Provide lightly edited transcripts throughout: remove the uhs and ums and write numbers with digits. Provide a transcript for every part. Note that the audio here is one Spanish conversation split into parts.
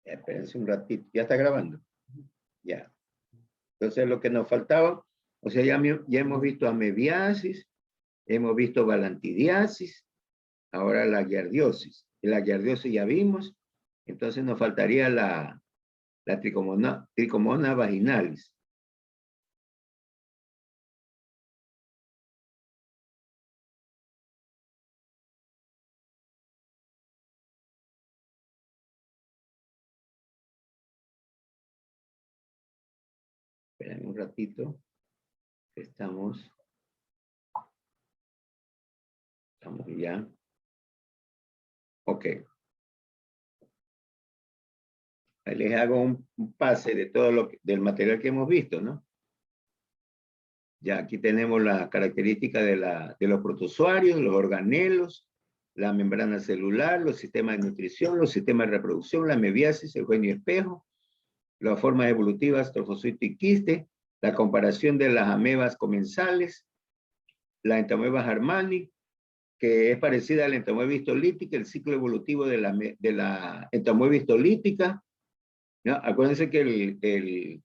Espérense un ratito. ¿Ya está grabando? Ya. Entonces lo que nos faltaba, o sea, ya hemos visto amebiasis, hemos visto balantidiasis, ahora la giardiosis. La giardiosis ya vimos, entonces nos faltaría la tricomona vaginalis. Esperen un ratito. Estamos ya. Ok. Ahí les hago un pase de todo del material que hemos visto, ¿no? Ya aquí tenemos la característica de los protozoarios, los organelos, la membrana celular, los sistemas de nutrición, los sistemas de reproducción, la mebiasis, el genio espejo, las formas evolutivas, trofocito y quiste, la comparación de las amebas comensales, la entamoeba harmani, que es parecida a la entamoeba histolítica, el ciclo evolutivo de la entamoeba histolítica, ¿no? Acuérdense que el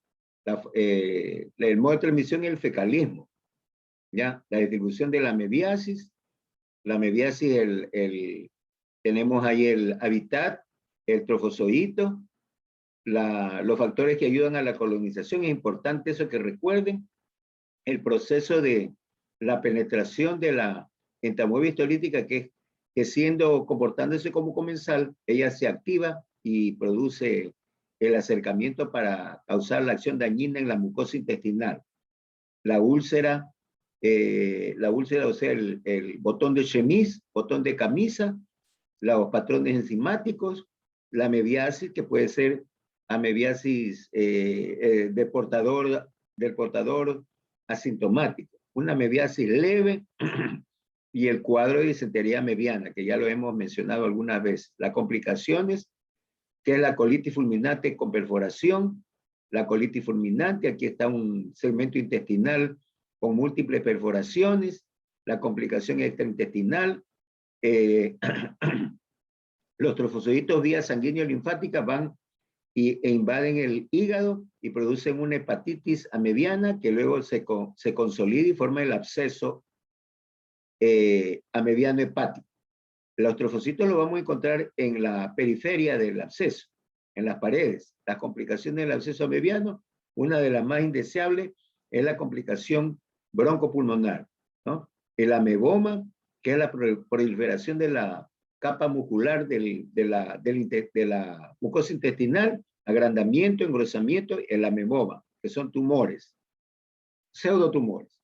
modo de transmisión es el fecalismo, ¿ya? La distribución de la mebiasis, tenemos ahí el hábitat, el trofozoito, los factores que ayudan a la colonización. Es importante eso que recuerden, el proceso de la penetración de la entamoeba histolítica, que comportándose como comensal, ella se activa y produce el acercamiento para causar la acción dañina en la mucosa intestinal. La úlcera, o sea, el botón de chemise, botón de camisa, los patrones enzimáticos, la amebiasis, que puede ser amebiasis del portador asintomático, una amebiasis leve y el cuadro de disentería amebiana, que ya lo hemos mencionado algunas veces. Las complicaciones, que es la colitis fulminante con perforación, la colitis fulminante, aquí está un segmento intestinal con múltiples perforaciones, la complicación extraintestinal, los trofosoditos vía sanguíneo linfática van e invaden el hígado y producen una hepatitis amebiana que luego se consolida y forma el absceso amebiano hepático. Los trofocitos los vamos a encontrar en la periferia del absceso, en las paredes. Las complicaciones del absceso amebiano, una de las más indeseables es la complicación broncopulmonar, ¿no? El ameboma, que es la proliferación de la capa muscular de la mucosa intestinal, agrandamiento, engrosamiento, el ameboma, que son tumores, pseudotumores.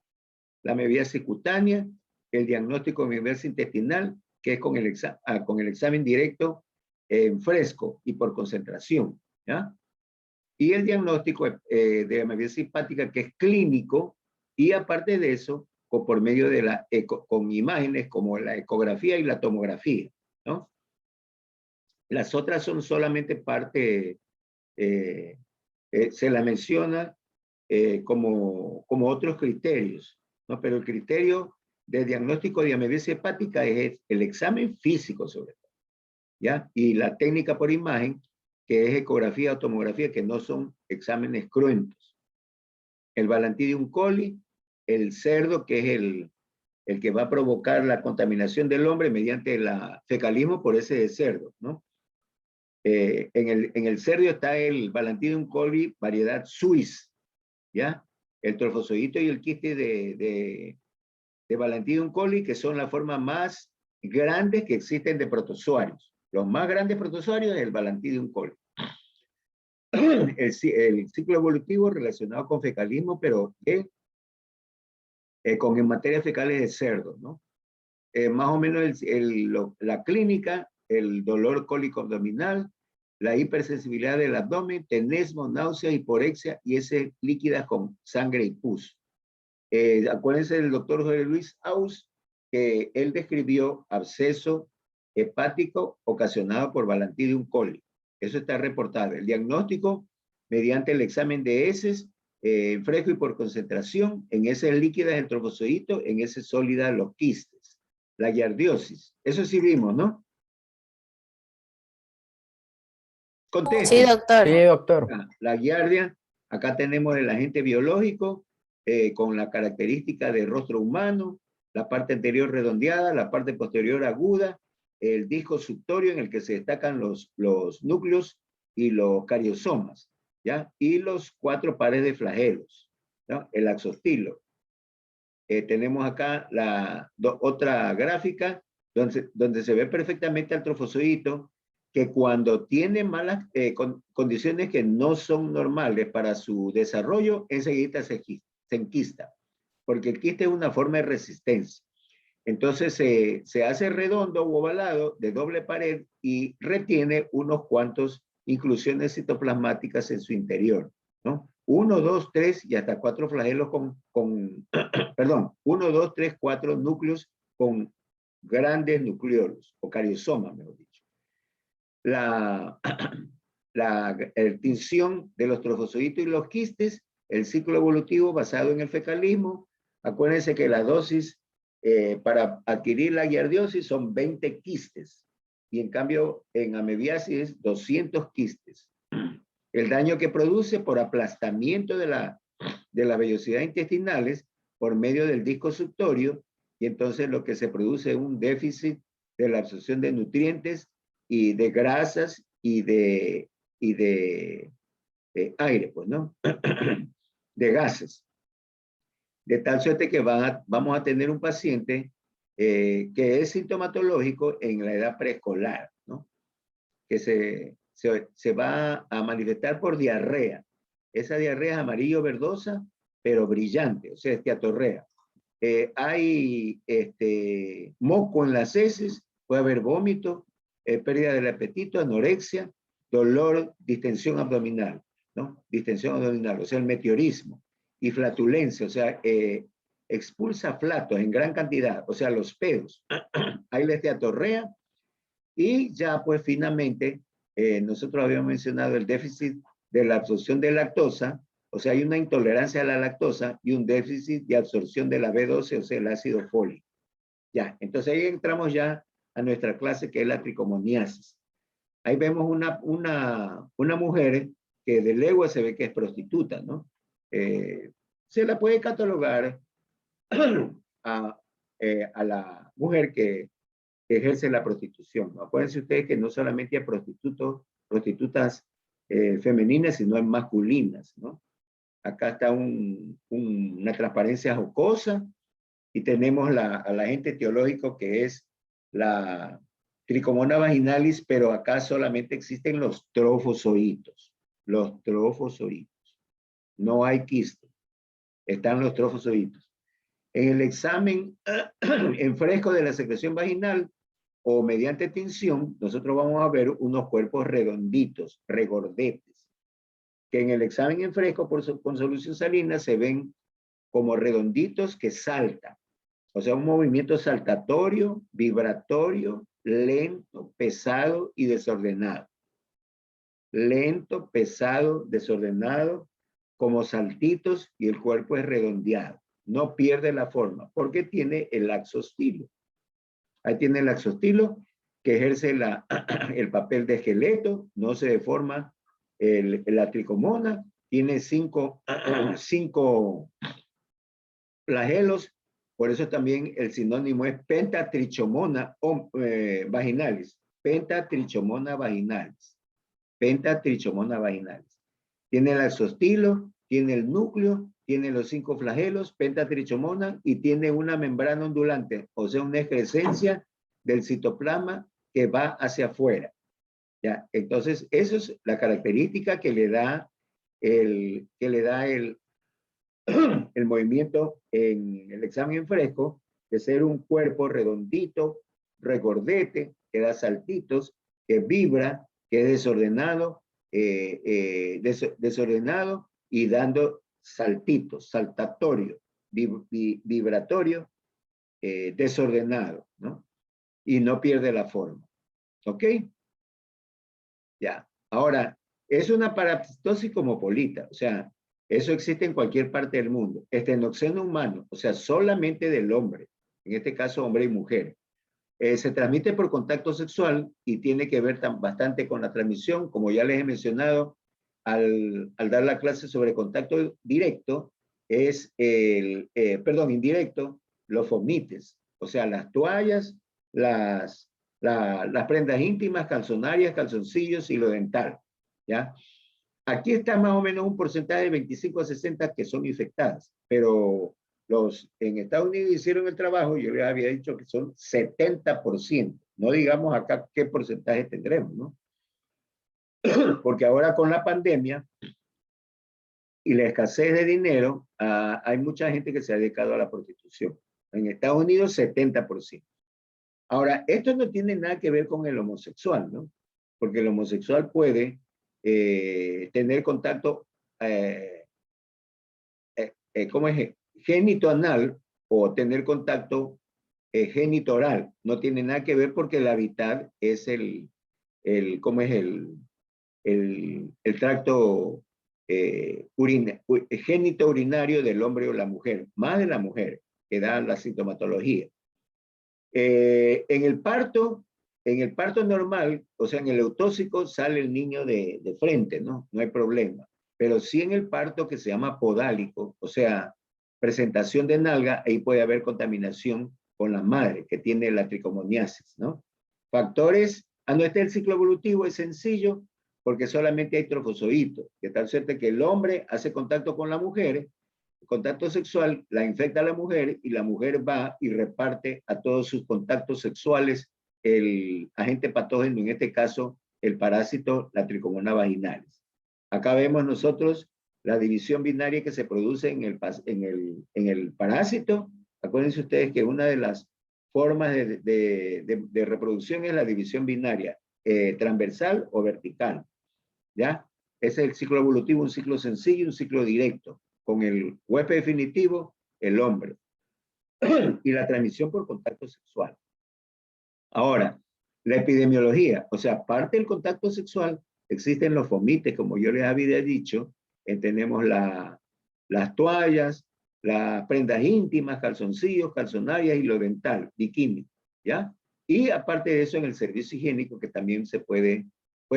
La amebiasis cutánea, el diagnóstico de amebiasis intestinal, que es con el examen directo en fresco y por concentración, ¿ya? Y el diagnóstico de amebiasis hepática, que es clínico, y aparte de eso, por medio de con imágenes como la ecografía y la tomografía, ¿no? Las otras son solamente parte, se la menciona como otros criterios, ¿no? Pero el criterio de diagnóstico de amebiasis hepática es el examen físico sobre todo, ¿ya? Y la técnica por imagen, que es ecografía o tomografía, que no son exámenes cruentos. El Balantidium coli, el cerdo, que es el que va a provocar la contaminación del hombre mediante el fecalismo por ese cerdo, ¿no? En el cerdo está el Balantidium coli variedad Suis, ¿ya? El trofozoito y el quiste de Balantidium coli, que son las formas más grandes que existen de protozoarios. Los más grandes protozoarios es el Balantidium coli. El ciclo evolutivo relacionado con fecalismo, pero con materias fecales de cerdo, ¿no? Más o menos la clínica, el dolor cólico abdominal, la hipersensibilidad del abdomen, tenesmo, náusea, hiporexia y heces líquidas con sangre y pus. Acuérdense del doctor José Luis Aus, que él describió absceso hepático ocasionado por Balantidium coli. Eso está reportado. El diagnóstico mediante el examen de heces, fresco y por concentración, en heces líquidas el trofozoito, en heces sólidas los quistes. La giardiosis, eso sí vimos, ¿no? Sí, Conteste. doctor. Sí, doctor. La giardia, acá tenemos el agente biológico con la característica de rostro humano, la parte anterior redondeada, la parte posterior aguda, el disco suctorio en el que se destacan los núcleos y los cariosomas, ¿ya? Y los 4 pares de flagelos, ¿no? El axostilo. Tenemos acá otra gráfica donde se ve perfectamente al trofozoito que cuando tiene malas condiciones que no son normales para su desarrollo, enseguida se enquista, porque el quiste es una forma de resistencia. Entonces se hace redondo o ovalado de doble pared y retiene unos cuantos inclusiones citoplasmáticas en su interior, ¿no? 1, 2, 3 y hasta 4 flagelos perdón, 1, 2, 3, 4 núcleos con grandes nucleolos, o cariosomas, mejor dicho. La extinción de los trofozoitos y los quistes, el ciclo evolutivo basado en el fecalismo. Acuérdense que la dosis para adquirir la giardiosis son 20 quistes, y en cambio en amebiasis 200 quistes. El daño que produce por aplastamiento de la vellosidad intestinales por medio del disco suctorio, y entonces lo que se produce es un déficit de la absorción de nutrientes y de grasas y de aire, pues, ¿no? De gases. De tal suerte que vamos a tener un paciente que es sintomatológico en la edad preescolar, ¿no? Que se va a manifestar por diarrea. Esa diarrea es amarillo verdosa, pero brillante, o sea, es diatorrea. Hay moco en las heces, puede haber vómito, pérdida del apetito, anorexia, dolor, distensión abdominal, ¿no? Distensión abdominal, o sea, el meteorismo, y flatulencia, o sea, expulsa flatos en gran cantidad, o sea, los pedos. Hay la esteatorrea, y ya pues finalmente, nosotros habíamos mencionado el déficit de la absorción de lactosa, o sea, hay una intolerancia a la lactosa y un déficit de absorción de la B12, o sea, el ácido fólico. Ya, entonces ahí entramos ya a nuestra clase que es la tricomoniasis. Ahí vemos una mujer que de legua se ve que es prostituta, ¿no? Se la puede catalogar a la mujer que ejerce la prostitución, ¿no? Acuérdense ustedes que no solamente hay prostitutas femeninas, sino hay masculinas, ¿no? Acá está una transparencia jocosa y tenemos al agente etiológico que es la tricomona vaginalis, pero acá solamente existen los trofozoitos. Los trofozoitos. No hay quiste. Están los trofozoitos. En el examen en fresco de la secreción vaginal o mediante tinción, nosotros vamos a ver unos cuerpos redonditos, regordetes, que en el examen en fresco con solución salina se ven como redonditos que saltan. O sea, un movimiento saltatorio, vibratorio, lento, pesado y desordenado. Lento, pesado, desordenado, como saltitos, y el cuerpo es redondeado. No pierde la forma, porque tiene el axostilo. Ahí tiene el axostilo, que ejerce el papel de esqueleto, no se deforma la tricomona, tiene cinco flagelos, por eso también el sinónimo es pentatrichomona vaginalis, pentatrichomona vaginalis, pentatrichomona vaginalis. Tiene el axostilo, tiene el núcleo, tiene los 5 flagelos, pentatrichomona, y tiene una membrana ondulante, o sea, una excrescencia del citoplasma que va hacia afuera. ¿Ya? Entonces, eso es la característica que le da el movimiento en el examen en fresco, de ser un cuerpo redondito, regordete, que da saltitos, que vibra, que es desordenado, desordenado y dando saltitos, saltatorio, vibratorio, desordenado, ¿no? Y no pierde la forma. ¿Ok? Ya. Ahora, es una paraptosis cosmopolita, o sea, eso existe en cualquier parte del mundo. Estenoceno humano, o sea, solamente del hombre, en este caso hombre y mujer. Se transmite por contacto sexual y tiene que ver bastante con la transmisión, como ya les he mencionado, al dar la clase sobre contacto directo, indirecto, los fomites, o sea, las toallas, las prendas íntimas, calzonarias, calzoncillos y lo dental, ¿ya? Aquí está más o menos un porcentaje de 25 a 60 que son infectadas, pero en Estados Unidos hicieron el trabajo, yo les había dicho que son 70%, no digamos acá qué porcentaje tendremos, ¿no? Porque ahora con la pandemia y la escasez de dinero, hay mucha gente que se ha dedicado a la prostitución. En Estados Unidos, 70%. Ahora, esto no tiene nada que ver con el homosexual, ¿no? Porque el homosexual puede tener contacto, ¿cómo es? Génito anal o tener contacto génito oral. No tiene nada que ver porque el hábitat es ¿cómo es? El tracto génito urinario del hombre o la mujer, más de la mujer, que da la sintomatología. En el parto normal, o sea, en el eutóxico sale el niño de frente, ¿no? No hay problema. Pero sí en el parto que se llama podálico, o sea, presentación de nalga, ahí puede haber contaminación con la madre que tiene la tricomoniasis, ¿no? Factores, no está el ciclo evolutivo, es sencillo, porque solamente hay trofozoitos, de tal suerte que el hombre hace contacto con la mujer, contacto sexual, la infecta a la mujer y la mujer va y reparte a todos sus contactos sexuales el agente patógeno, en este caso el parásito, la tricomonas vaginalis. Acá vemos nosotros la división binaria que se produce en el parásito. Acuérdense ustedes que una de las formas de reproducción es la división binaria, transversal o vertical, ¿ya? Ese es el ciclo evolutivo, un ciclo sencillo, un ciclo directo, con el huésped definitivo, el hombre, y la transmisión por contacto sexual. Ahora, la epidemiología, o sea, aparte del contacto sexual, existen los fomites, como yo les había dicho, tenemos las toallas, las prendas íntimas, calzoncillos, calzonarias y lo dental, bikini, ¿ya? Y aparte de eso, en el servicio higiénico, que también puede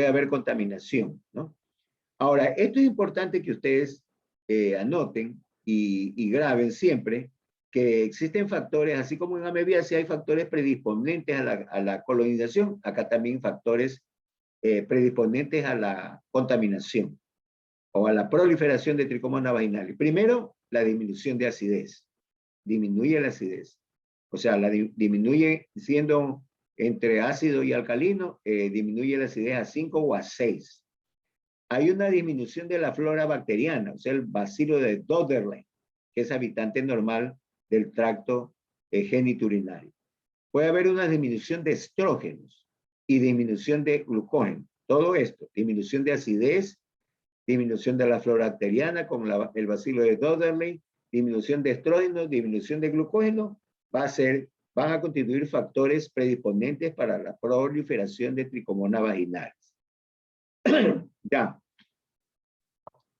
haber contaminación, ¿no? Ahora, esto es importante que ustedes anoten y graben siempre que existen factores, así como en amebiasis hay factores predisponentes a la colonización, acá también factores predisponentes a la contaminación o a la proliferación de tricomonas vaginales. Primero, la disminución de acidez. Disminuye la acidez. O sea, disminuye siendo entre ácido y alcalino, disminuye la acidez a 5 o a 6. Hay una disminución de la flora bacteriana, o sea, el bacilo de Dodderlein, que es habitante normal del tracto genitourinario. Puede haber una disminución de estrógenos y disminución de glucógeno. Todo esto, disminución de acidez, disminución de la flora bacteriana con el bacilo de Dodderlein, disminución de estrógenos, disminución de glucógeno, van a constituir factores predisponentes para la proliferación de tricomonas vaginales. Ya.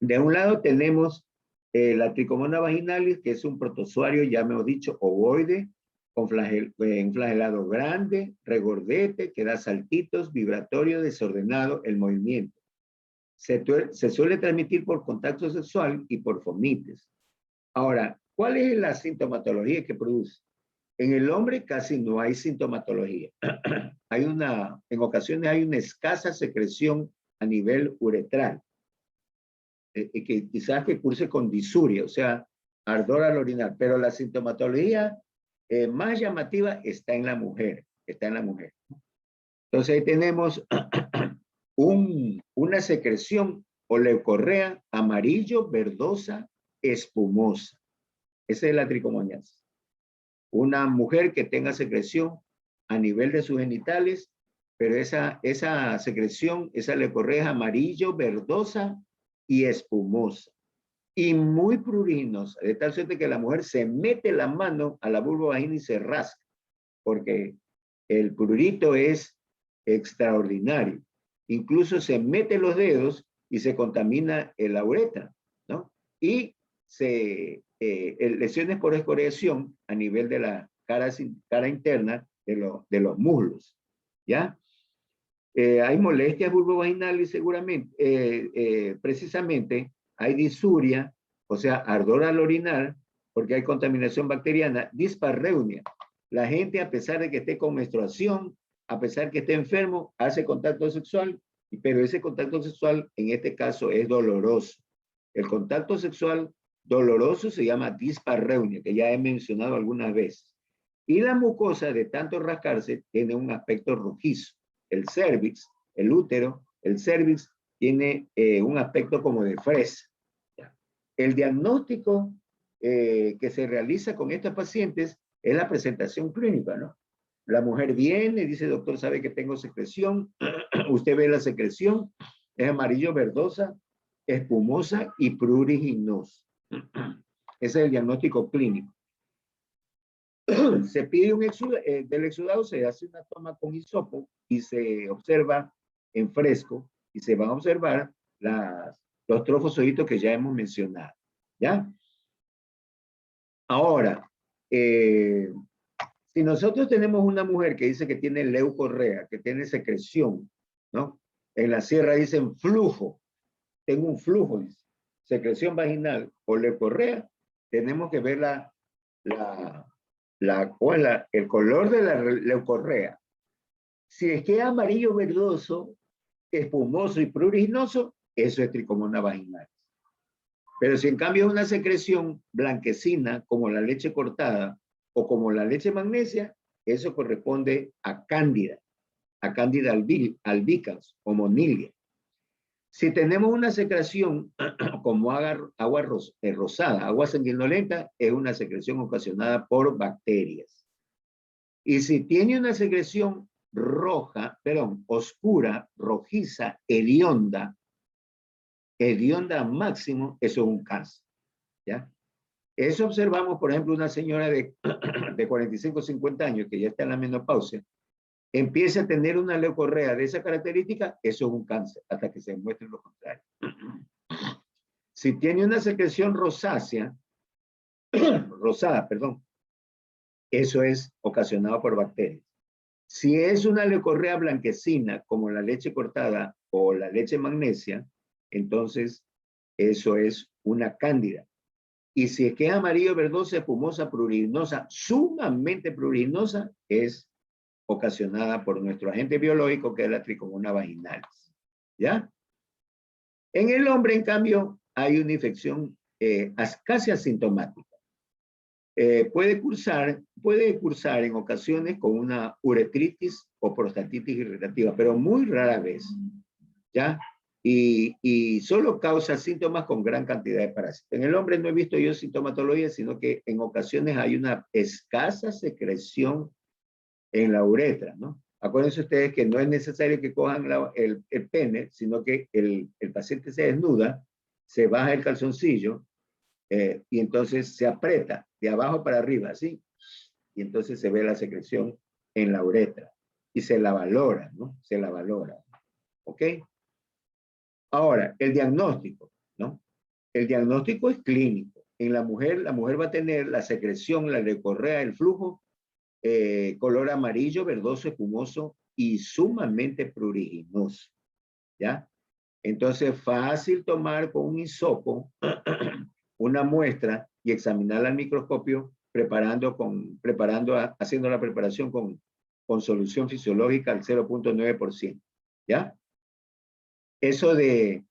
De un lado tenemos la tricomona vaginalis, que es un protozoario, ya me he dicho, ovoide, con un flagelado grande, regordete, que da saltitos, vibratorio, desordenado el movimiento. Se suele transmitir por contacto sexual y por fomites. Ahora, ¿cuál es la sintomatología que produce? En el hombre casi no hay sintomatología. En ocasiones hay una escasa secreción a nivel uretral. Que quizás que curse con disuria, o sea, ardor al orinar, pero la sintomatología más llamativa está en la mujer, Entonces ahí tenemos una secreción o leucorrea amarillo, verdosa, espumosa. Esa es la tricomoniasis. Una mujer que tenga secreción a nivel de sus genitales, pero esa secreción, esa leucorrea amarillo, verdosa y espumosa y muy pruriginosa, de tal suerte que la mujer se mete la mano a la vulva vagina y se rasca, porque el prurito es extraordinario. Incluso se mete los dedos y se contamina la uretra, ¿no? Y lesiones por excoriación a nivel de la cara interna de los muslos, ¿ya? Hay molestias vulvovaginales seguramente, precisamente hay disuria, o sea, ardor al orinar, porque hay contaminación bacteriana, dispareunia. La gente, a pesar de que esté con menstruación, a pesar de que esté enfermo, hace contacto sexual, pero ese contacto sexual en este caso es doloroso. El contacto sexual doloroso se llama dispareunia, que ya he mencionado algunas veces. Y la mucosa, de tanto rascarse, tiene un aspecto rojizo. El cervix, el útero, el cervix, tiene un aspecto como de fresa. El diagnóstico que se realiza con estos pacientes es la presentación clínica, ¿no? La mujer viene, dice, doctor, sabe que tengo secreción. Usted ve la secreción, es amarillo verdosa, espumosa y pruriginosa. Ese es el diagnóstico clínico. Se pide un del exudado, se hace una toma con hisopo y se observa en fresco y se van a observar los trofozoitos que ya hemos mencionado. ¿Ya? Ahora, si nosotros tenemos una mujer que dice que tiene leucorrea, que tiene secreción, ¿no? En la sierra dicen flujo. Tengo un flujo, dice. Secreción vaginal o leucorrea, tenemos que ver el color de la leucorrea. Si es que es amarillo verdoso, espumoso y pruriginoso, eso es tricomona vaginal. Pero si en cambio es una secreción blanquecina, como la leche cortada o como la leche magnesia, eso corresponde a cándida albicans o monilgia. Si tenemos una secreción como agua rosada, agua sanguinolenta, es una secreción ocasionada por bacterias. Y si tiene una secreción oscura, rojiza, hedionda máximo, eso es un cáncer. ¿Ya? Eso observamos, por ejemplo, una señora de 45, 50 años que ya está en la menopausia, empieza a tener una leucorrea de esa característica, eso es un cáncer, hasta que se demuestre lo contrario. Si tiene una secreción rosada, eso es ocasionado por bacterias. Si es una leucorrea blanquecina, como la leche cortada o la leche magnesia, entonces eso es una cándida. Y si es que es amarillo, verdosa, espumosa, pruriginosa, sumamente pruriginosa, es ocasionada por nuestro agente biológico, que es la tricomona vaginalis. ¿Ya? En el hombre, en cambio, hay una infección casi asintomática. Puede cursar en ocasiones con una uretritis o prostatitis irritativa, pero muy rara vez. ¿Ya? Y solo causa síntomas con gran cantidad de parásitos. En el hombre no he visto yo sintomatología, sino que en ocasiones hay una escasa secreción en la uretra, ¿no? Acuérdense ustedes que no es necesario que cojan el pene, sino que el paciente se desnuda, se baja el calzoncillo y entonces se aprieta de abajo para arriba, ¿sí? Y entonces se ve la secreción en la uretra y se la valora, ¿no? Se la valora, ¿ok? Ahora, el diagnóstico, ¿no? El diagnóstico es clínico. En la mujer va a tener la secreción, la leucorrea, el flujo, color amarillo, verdoso, espumoso y sumamente pruriginoso, ¿ya? Entonces, fácil tomar con un hisopo una muestra y examinarla al microscopio haciendo la preparación con solución fisiológica al 0.9%, ¿ya? Eso de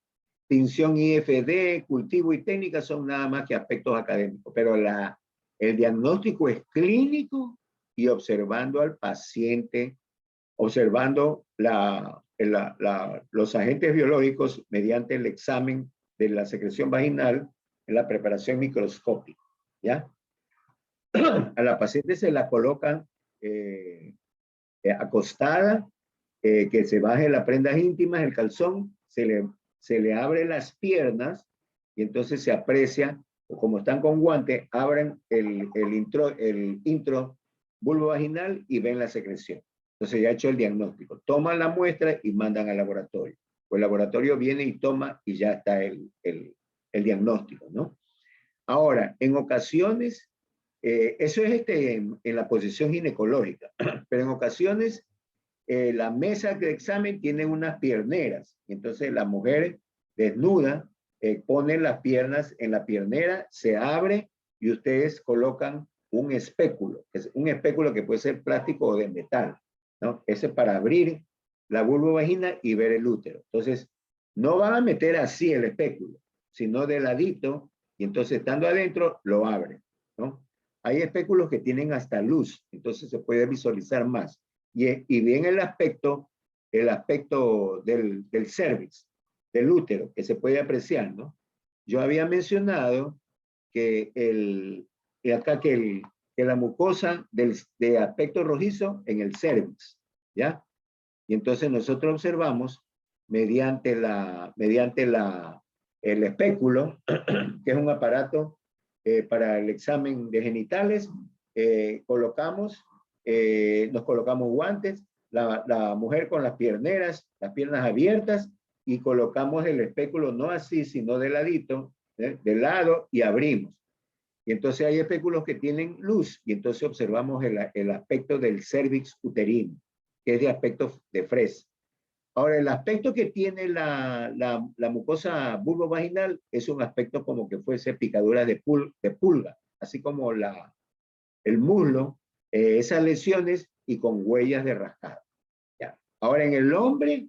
tinción IFD, cultivo y técnica son nada más que aspectos académicos, pero el diagnóstico es clínico y observando al paciente, observando los agentes biológicos mediante el examen de la secreción vaginal en la preparación microscópica, ¿ya? A la paciente se la colocan acostada, que se baje las prendas íntimas, el calzón, se le abre las piernas y entonces se aprecia, o como están con guante, abren el intro vulvovaginal y ven la secreción. Entonces ya ha hecho el diagnóstico. Toman la muestra y mandan al laboratorio. Pues el laboratorio viene y toma y ya está el diagnóstico, ¿no? Ahora, en ocasiones Eso es en la posición ginecológica, pero en ocasiones la mesa de examen tiene unas pierneras, entonces la mujer desnuda pone las piernas en la piernera, se abre y ustedes colocan un espéculo, es un espéculo que puede ser plástico o de metal, ¿no? Ese es para abrir la vulvovagina y ver el útero. Entonces, no van a meter así el espéculo, sino de ladito, y entonces estando adentro lo abren, ¿no? Hay espéculos que tienen hasta luz, entonces se puede visualizar más. Y bien el aspecto del cervix, del útero, que se puede apreciar, ¿no? Yo había mencionado que acá que la mucosa de aspecto rojizo en el cervix, ¿ya? Y entonces nosotros observamos el espéculo, que es un aparato para el examen de genitales, nos colocamos guantes, la mujer con las piernas abiertas, y colocamos el espéculo no así, sino de ladito, de lado, y abrimos. Y entonces hay espéculos que tienen luz, y entonces observamos el aspecto del cervix uterino, que es de aspecto de fresa. Ahora, el aspecto que tiene la mucosa vulvovaginal es un aspecto como que fuese picadura de pulga, así como el muslo, esas lesiones y con huellas de rascado. ¿Ya? Ahora, en el hombre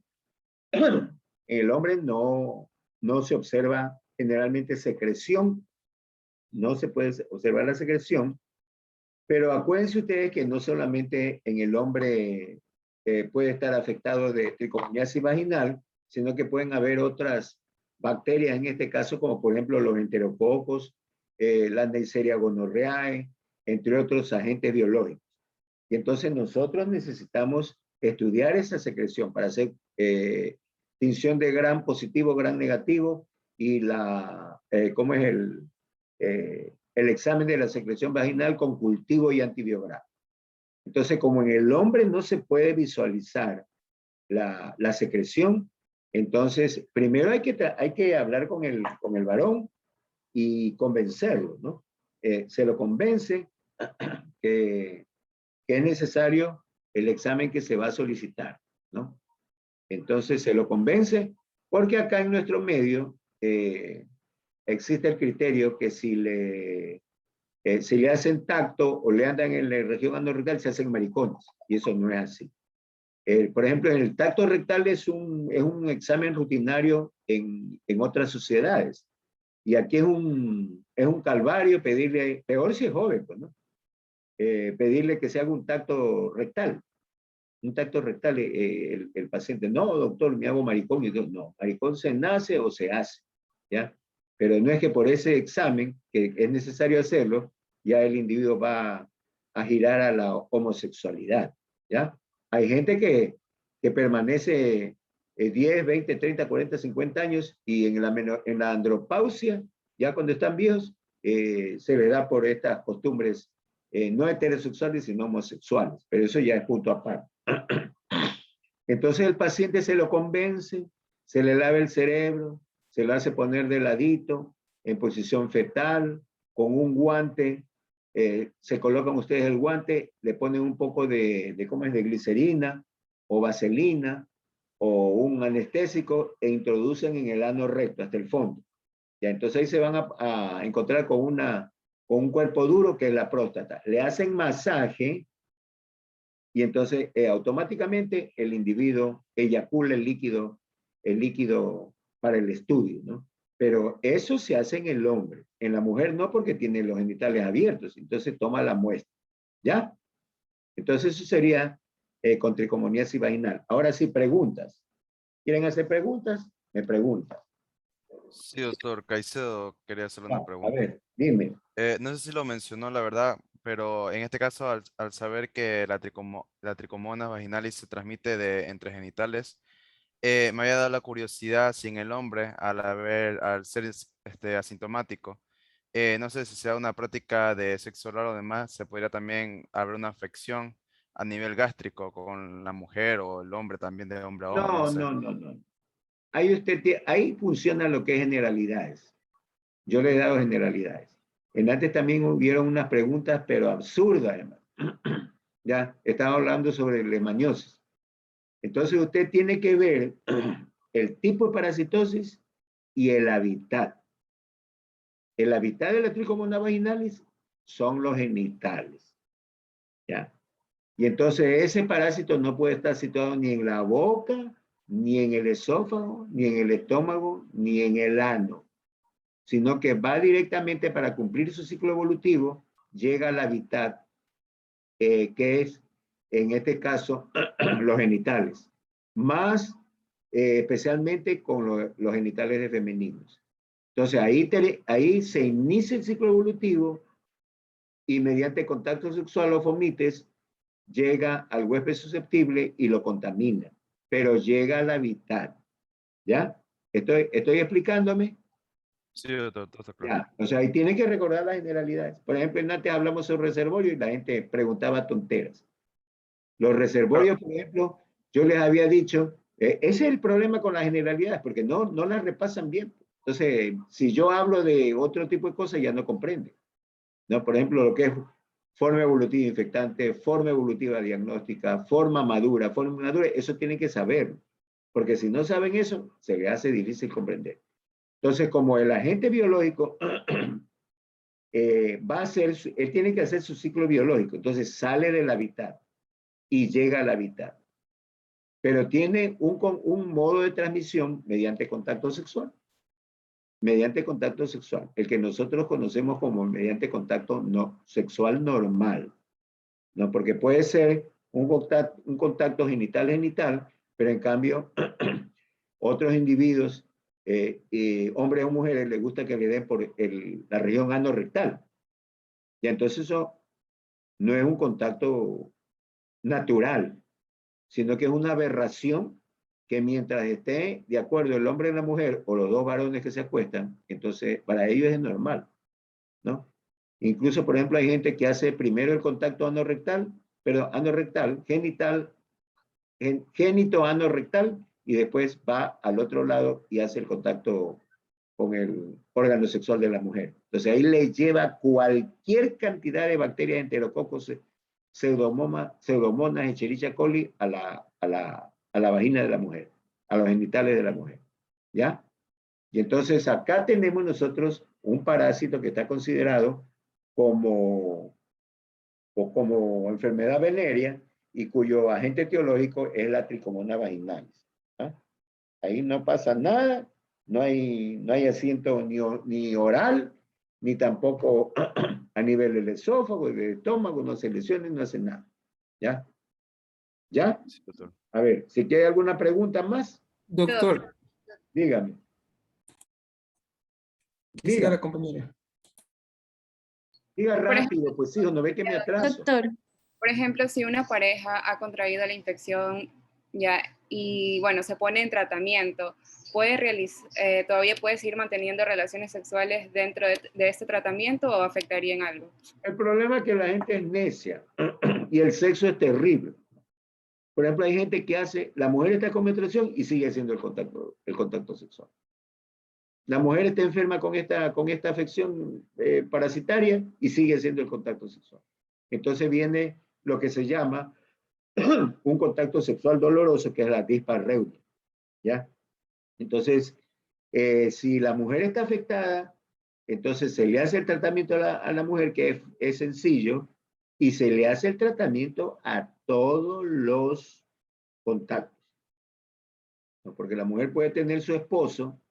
no se observa generalmente secreción, no se puede observar la secreción, pero acuérdense ustedes que no solamente en el hombre puede estar afectado de tricomoniasis vaginal, sino que pueden haber otras bacterias, en este caso, como por ejemplo los enterococos, la Neisseria gonorrhoeae, entre otros agentes biológicos. Y entonces nosotros necesitamos estudiar esa secreción para hacer tinción de gram positivo, gram negativo y ¿cómo es el examen de la secreción vaginal con cultivo y antibiograma? Entonces, como en el hombre no se puede visualizar la secreción, entonces primero hay que hablar con el varón y convencerlo, ¿no? Se lo convence que es necesario el examen que se va a solicitar, ¿no? Entonces se lo convence, porque acá en nuestro medio existe el criterio que si le hacen tacto o le andan en la región anorrectal, se hacen maricones, y eso no es así. Por ejemplo, el tacto rectal es un examen rutinario en otras sociedades, y aquí es un calvario pedirle, peor si es joven, pues, ¿no? Pedirle que se haga un tacto rectal, el paciente, no, doctor, me hago maricón, y yo, no, maricón se nace o se hace, ¿ya? Pero no es que por ese examen, que es necesario hacerlo, ya el individuo va a girar a la homosexualidad, ¿ya? Hay gente que permanece 10, 20, 30, 40, 50 años, y en la andropausia, ya cuando están viejos, se le da por estas costumbres no heterosexuales, sino homosexuales, pero eso ya es punto aparte. Entonces el paciente se lo convence, se le lava el cerebro, se lo hace poner de ladito, en posición fetal, con un guante, se colocan ustedes el guante, le ponen un poco ¿cómo es?, de glicerina o vaselina o un anestésico e introducen en el ano recto hasta el fondo. Ya, entonces ahí se van a encontrar con un cuerpo duro que es la próstata. Le hacen masaje y entonces automáticamente el individuo eyacula el líquido para el estudio, ¿no? Pero eso se hace en el hombre. En la mujer no, porque tiene los genitales abiertos, entonces toma la muestra, ¿ya? Entonces eso sería con tricomoniasis vaginal. Ahora sí, preguntas. ¿Quieren hacer preguntas? Me preguntan. Sí, doctor Caicedo, quería hacerle una A pregunta. ver, dime. No sé si lo mencionó, la verdad, pero en este caso, al saber que la tricomona vaginalis se transmite entre genitales, me había dado la curiosidad si en el hombre, al ser asintomático, no sé si sea una práctica de sexo oral o demás, se podría también haber una afección a nivel gástrico con la mujer o el hombre también de hombre a hombre, no No, sé. no, no, no. Ahí funciona lo que es generalidades. Yo le he dado generalidades. Antes también hubieron unas preguntas, pero absurdas, hermano. Ya, estaba hablando sobre leishmaniosis. Entonces usted tiene que ver el tipo de parasitosis y el hábitat. El hábitat de la tricomonas vaginalis son los genitales. ¿Ya? Y entonces ese parásito no puede estar situado ni en la boca, ni en el esófago, ni en el estómago, ni en el ano, sino que va directamente para cumplir su ciclo evolutivo, llega al hábitat, que es, en este caso, los genitales, más especialmente con los genitales de femeninos. Entonces ahí se inicia el ciclo evolutivo y mediante contacto sexual o fomites llega al huésped susceptible y lo contamina, pero llega al hábitat. ¿Ya? Estoy explicándome. Sí, doctor, todo está claro. Ya, o sea, ahí tienen que recordar las generalidades. Por ejemplo, antes hablamos sobre reservorios y la gente preguntaba tonteras. Los Claro, reservorios, por ejemplo, yo les había dicho, ese es el problema con las generalidades, porque no las repasan bien. Entonces, si yo hablo de otro tipo de cosas, ya no comprende. ¿No? Por ejemplo, lo que es forma evolutiva infectante, forma evolutiva diagnóstica, forma madura, eso tienen que saber, porque si no saben eso, se les hace difícil comprender. Entonces, como el agente biológico él tiene que hacer su ciclo biológico, entonces sale del hábitat y llega al hábitat, pero tiene un modo de transmisión mediante contacto sexual. Mediante contacto sexual, el que nosotros conocemos como mediante contacto no, sexual normal, ¿no? Porque puede ser un contacto genital-genital, pero en cambio otros individuos, hombres o mujeres, les gusta que le den por la región anorrectal. Y entonces eso no es un contacto natural, sino que es una aberración que mientras esté de acuerdo el hombre y la mujer o los dos varones que se acuestan, entonces para ellos es normal, ¿no? Incluso, por ejemplo, hay gente que hace primero el contacto anorrectal, pero anorrectal, genital, génito anorrectal, y después va al otro lado y hace el contacto con el órgano sexual de la mujer. Entonces ahí le lleva cualquier cantidad de bacterias enterococos, pseudomonas, Escherichia coli a la vagina de la mujer, a los genitales de la mujer. ¿Ya? Y entonces acá tenemos nosotros un parásito que está considerado como, como enfermedad venérea y cuyo agente etiológico es la tricomonas vaginalis. ¿Ah? Ahí no pasa nada, no hay asiento ni oral, ni tampoco a nivel del esófago, del estómago, no se lesiona, no hace nada. ¿Ya? ¿Ya? sí, doctor. A ver, si hay alguna pregunta más, Doctor, dígame. siga Diga, la compañera. diga Por ejemplo, rápido, pues hijo, no ve que me atraso. doctor, por ejemplo, si una pareja ha contraído la infección ya y bueno, se pone en tratamiento, todavía puede seguir manteniendo relaciones sexuales dentro de este tratamiento o afectaría en algo. El problema es que la gente es necia y el sexo es terrible. Por ejemplo, hay gente que la mujer está con menstruación y sigue haciendo el contacto sexual. La mujer está enferma con esta afección parasitaria y sigue haciendo el contacto sexual. Entonces viene lo que se llama un contacto sexual doloroso, que es la dispareunia, ¿ya? Entonces, si la mujer está afectada, entonces se le hace el tratamiento a la mujer, que es sencillo, y se le hace el tratamiento a todos los contactos, ¿no? Porque la mujer puede tener su esposo,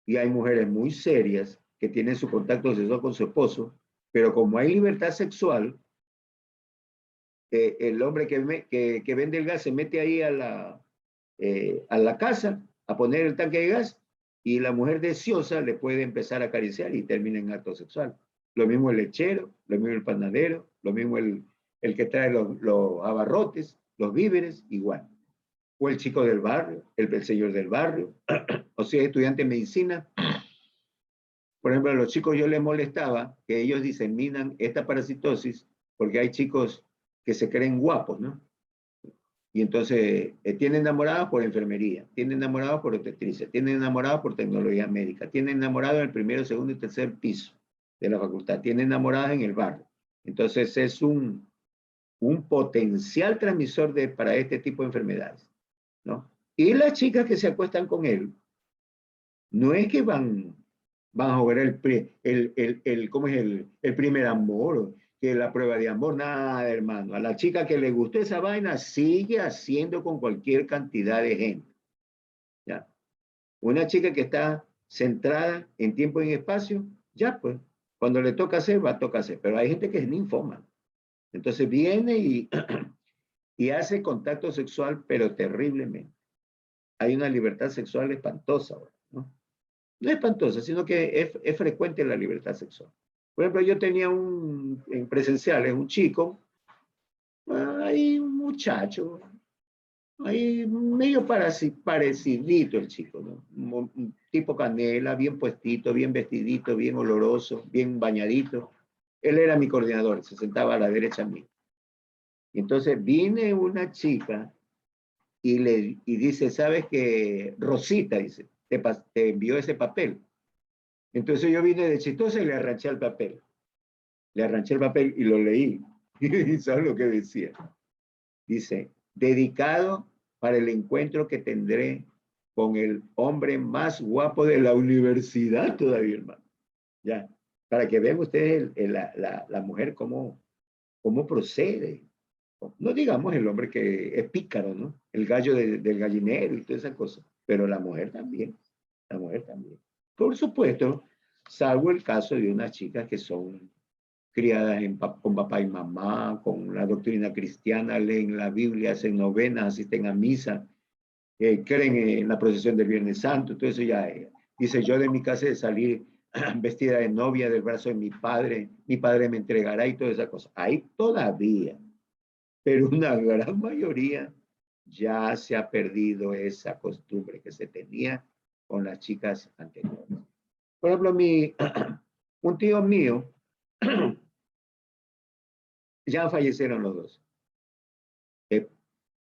y hay mujeres muy serias que tienen su contacto sexual con su esposo, pero como hay libertad sexual, el hombre que vende el gas se mete ahí a la casa a poner el tanque de gas y la mujer deseosa le puede empezar a acariciar y termina en acto sexual. Lo mismo el lechero, lo mismo el panadero, lo mismo el que trae los abarrotes, los víveres, igual. O el chico del barrio, el señor del barrio, o sea, estudiante de medicina. Por ejemplo, a los chicos yo les molestaba que ellos diseminan esta parasitosis porque hay chicos que se creen guapos, ¿no? Y entonces tienen enamorados por enfermería, tienen enamorados por obstetricia, tienen enamorados por tecnología médica, tienen enamorados en el primero, segundo y tercer piso. de la facultad, tiene enamoradas en el barrio. Entonces es un potencial transmisor para este tipo de enfermedades, ¿no? Y las chicas que se acuestan con él, no es que van a jugar ¿cómo es el primer amor, que la prueba de amor, nada, hermano. A la chica que le gustó esa vaina, sigue haciendo con cualquier cantidad de gente, ¿ya? Una chica que está centrada en tiempo y en espacio, ya pues, cuando le toca hacer, va a tocar hacer. Pero hay gente que es ninfómana. Entonces viene y hace contacto sexual, pero terriblemente. Hay una libertad sexual espantosa ahora, ¿no? No espantosa, sino que es frecuente la libertad sexual. Por ejemplo, yo tenía en presenciales un chico, ahí un muchacho, ahí medio parecidito el chico, ¿no? Un tipo canela, bien puestito, bien vestidito, bien oloroso, bien bañadito. Él era mi coordinador, se sentaba a la derecha mía. Y entonces viene una chica y dice, ¿sabes qué? Rosita, dice, te envió ese papel. Entonces yo vine de chistosa y le arranché el papel. Le arranché el papel y lo leí. ¿Y sabes lo que decía? Dice, dedicado para el encuentro que tendré con el hombre más guapo de la universidad todavía, hermano. Ya, para que vean ustedes la mujer cómo procede. No digamos el hombre que es pícaro, ¿no? El gallo del gallinero y toda esa cosa, pero la mujer también, la mujer también. Por supuesto, salvo el caso de unas chicas que son criadas con papá y mamá, con la doctrina cristiana, leen la Biblia, hacen novenas, asisten a misa, creen en la procesión del Viernes Santo, todo eso ya dice, yo de mi casa de salir vestida de novia del brazo de mi padre me entregará y toda esa cosa. Ahí todavía, pero una gran mayoría ya se ha perdido esa costumbre que se tenía con las chicas anteriores. Por ejemplo, un tío mío, ya fallecieron los dos,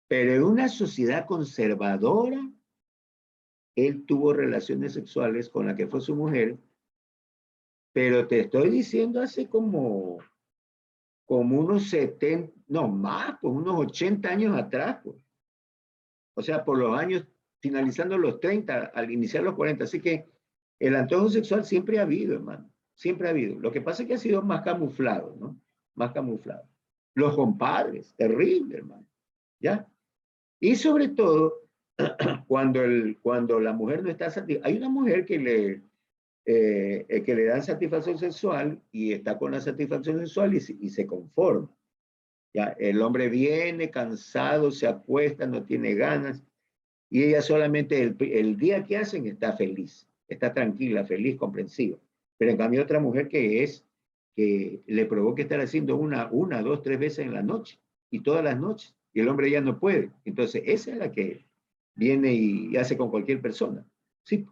pero en una sociedad conservadora, él tuvo relaciones sexuales con la que fue su mujer, pero te estoy diciendo hace como unos 70, no más, pues unos 80 años atrás, pues. O sea, por los años, finalizando los 30, al iniciar los 40. Así que el antojo sexual siempre ha habido, hermano. Siempre ha habido. Lo que pasa es que ha sido más camuflado, ¿no? Más camuflado. Los compadres, terrible, hermano. ¿Ya? Y sobre todo, cuando la mujer no está satisfecha. Hay una mujer que le dan satisfacción sexual y está con la satisfacción sexual y se conforma. Ya, el hombre viene cansado, se acuesta, no tiene ganas, y ella solamente el día que hacen está feliz, está tranquila, feliz, comprensiva. Pero en cambio otra mujer que le provoca estar haciendo una, dos, tres veces en la noche, y todas las noches, y el hombre ya no puede. Entonces esa es la que viene y hace con cualquier persona. Sí,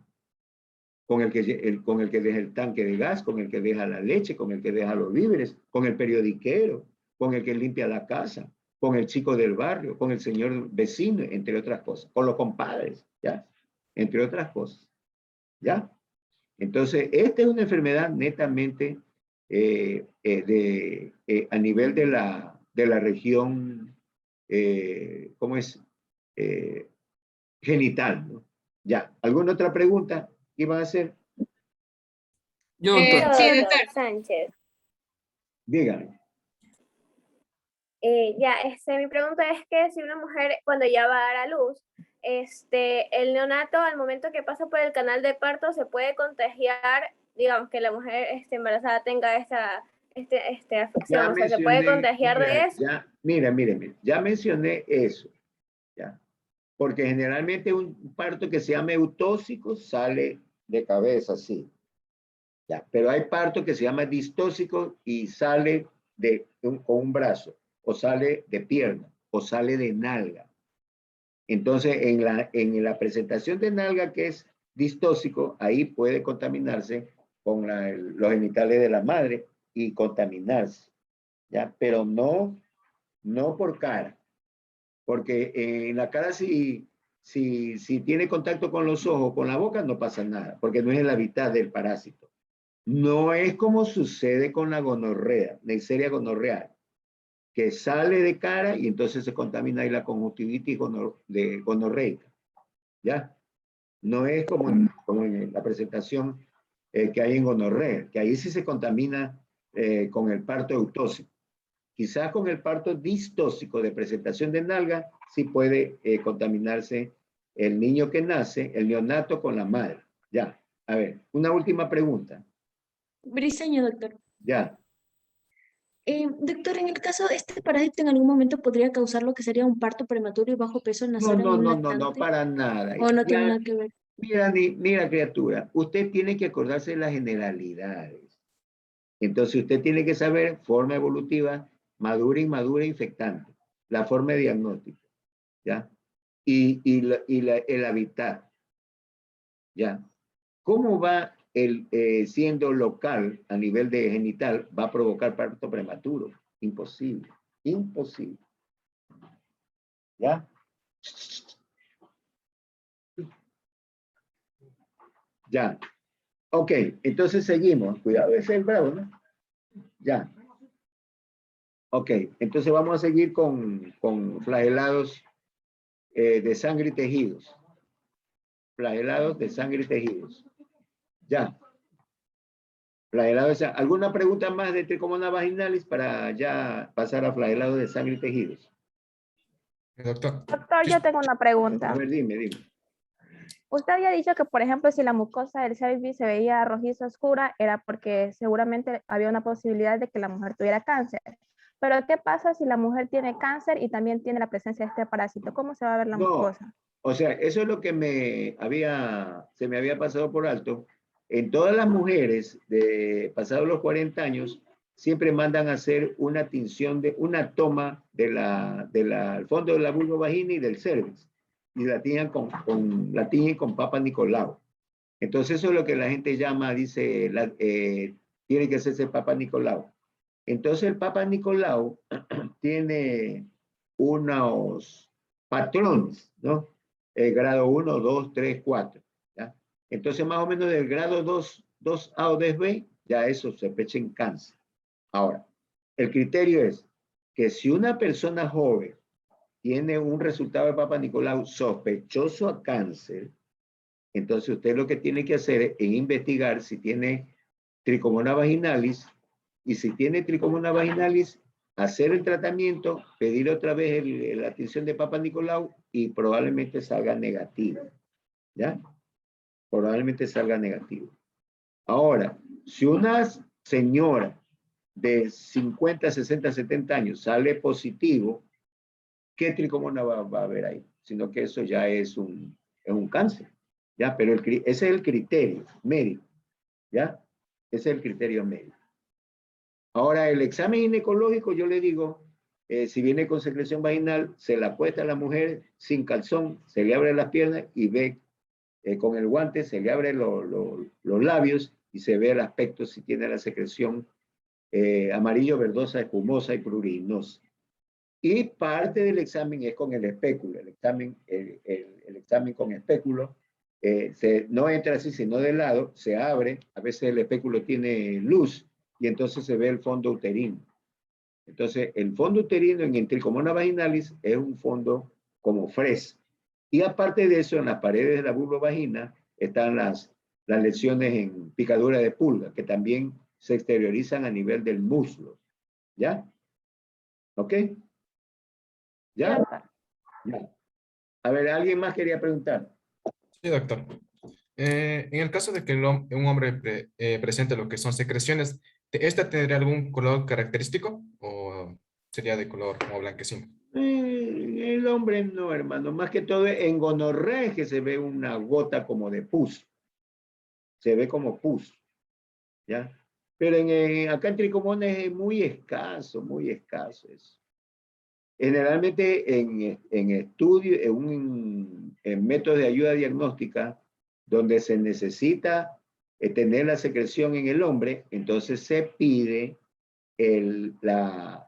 con el que deja el tanque de gas, con el que deja la leche, con el que deja los víveres, con el periodiquero, con el que limpia la casa, con el chico del barrio, con el señor vecino, entre otras cosas, con los compadres, ¿ya? Entre otras cosas, ¿ya? Entonces, esta es una enfermedad netamente a nivel de la región, ¿cómo es? Genital, ¿no? Ya, ¿alguna otra pregunta que iban a hacer? Yo, doctor. Sí, Doctor doctor. Sánchez. Dígame. Mi pregunta es que si una mujer cuando ya va a dar a luz, el neonato al momento que pasa por el canal de parto se puede contagiar, digamos que la mujer embarazada tenga esta afección, o sea, se puede contagiar de eso. Mira, ya mencioné eso, ya, porque generalmente un parto que se llama eutóxico sale de cabeza, sí, ya, pero hay parto que se llama distóxico y sale con un brazo, o sale de pierna, o sale de nalga. Entonces, en la presentación de nalga, que es distóxico, ahí puede contaminarse con los genitales de la madre y contaminarse, ¿ya? Pero no por cara, porque en la cara si tiene contacto con los ojos, con la boca, no pasa nada, porque no es el hábitat del parásito. No es como sucede con la gonorrea, Neisseria gonorrea, que sale de cara y entonces se contamina ahí la conjuntivitis gonorreica. ¿Ya? No es como en la presentación que hay en gonorrea, que ahí sí se contamina con el parto eutóxico. Quizás con el parto distóxico de presentación de nalga, sí puede contaminarse el niño que nace, el neonato con la madre. Ya, a ver, una última pregunta. Briseño, doctor. Ya. Doctor, en el caso de este parásito, ¿en algún momento podría causar lo que sería un parto prematuro y bajo peso No, nacer en un no, lactante? para nada. ¿O no tiene Ya, nada que ver? mira, criatura, usted tiene que acordarse de las generalidades. Entonces usted tiene que saber forma evolutiva, madura, inmadura, infectante, la forma de diagnóstico, ¿ya? El hábitat, ¿ya? ¿Cómo va siendo local a nivel de genital? Va a provocar parto prematuro. Imposible, imposible. ¿Ya? Ya. Ok, entonces seguimos. Cuidado, ese es el bravo, ¿no? Ya. Ok, entonces vamos a seguir con flagelados de sangre y tejidos. Flagelados de sangre y tejidos. Ya. Flagelados de ¿Alguna pregunta más de Trichomonas vaginalis para ya pasar a flagelados de sangre y tejidos? Doctor. Doctor, yo tengo una pregunta. A ver, dime. Usted había dicho que, por ejemplo, si la mucosa del cervix se veía rojiza oscura, era porque seguramente había una posibilidad de que la mujer tuviera cáncer. Pero, ¿qué pasa si la mujer tiene cáncer y también tiene la presencia de este parásito? ¿Cómo se va a ver la No, mucosa? o sea, eso es lo que se me había pasado por alto. En todas las mujeres pasados los 40 años, siempre mandan a hacer una una toma del fondo de la vulvovagina y del cervix. Y la tiñen con Papa Nicolau. Entonces eso es lo que la gente dice, tiene que hacerse Papa Nicolau. Entonces el Papa Nicolau tiene unos patrones, ¿no? El grado 1, 2, 3, 4. ¿Ya? Entonces, más o menos del grado 2A o 2B, ya eso se sospecha en cáncer. Ahora, el criterio es que si una persona joven tiene un resultado de Papa Nicolau sospechoso a cáncer, entonces usted lo que tiene que hacer es investigar si tiene Trichomonas vaginalis, y si tiene Trichomonas vaginalis, hacer el tratamiento, pedir otra vez la atención de Papa Nicolau y probablemente salga negativo. ¿Ya? Probablemente salga negativo. Ahora, si una señora de 50, 60, 70 años sale positivo, ¿qué tricomona va a haber ahí? Sino que eso ya es un cáncer. ¿Ya? Pero ese es el criterio médico. ¿Ya? Ese es el criterio médico. Ahora, el examen ginecológico, yo le digo, si viene con secreción vaginal, se la acuesta a la mujer sin calzón, se le abre las piernas y ve con el guante, se le abre los labios y se ve el aspecto si tiene la secreción amarillo, verdosa, espumosa y pruriginosa. Y parte del examen es con el espéculo, el examen con espéculo. No entra así, sino de lado, se abre, a veces el espéculo tiene luz, y entonces se ve el fondo uterino. Entonces, el fondo uterino en Trichomonas vaginalis es un fondo como fresco. Y aparte de eso, en las paredes de la vulvovagina están las lesiones en picadura de pulga, que también se exteriorizan a nivel del muslo. ¿Ya? ¿Ok? ¿Ya? Ya. A ver, ¿alguien más quería preguntar? Sí, doctor. En el caso de que un hombre presente lo que son secreciones, ¿esta tendría algún color característico o sería de color como blanquecino? El hombre no, hermano. Más que todo en gonorrea es que se ve una gota como de pus. Se ve como pus. ¿Ya? Pero acá en Trichomonas es muy escaso eso. Generalmente en estudio, en métodos de ayuda diagnóstica, donde se necesita tener la secreción en el hombre, entonces se pide el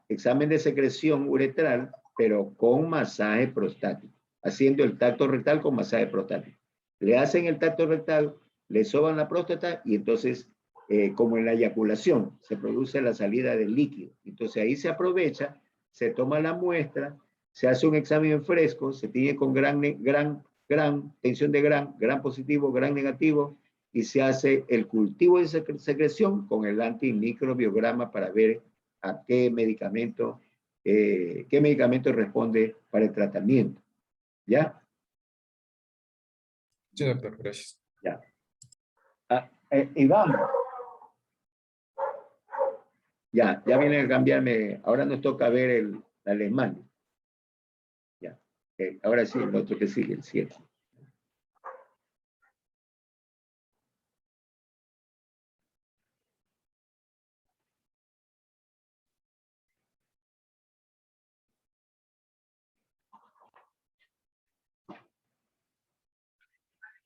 examen de secreción uretral, pero con masaje prostático, haciendo el tacto rectal con masaje prostático. Le hacen el tacto rectal, le soban la próstata y entonces como en la eyaculación, se produce la salida del líquido. Entonces ahí se aprovecha, se toma la muestra, se hace un examen en fresco, se tiene con gran tensión de gran positivo, gran negativo, y se hace el cultivo de secreción con el antimicrobiograma para ver a qué medicamento responde para el tratamiento. ¿Ya? Sí, doctor, gracias. Ya. Iván. Ya viene a cambiarme. Ahora nos toca ver el alemán. Ya. Ahora sí, el otro que sigue, el 7.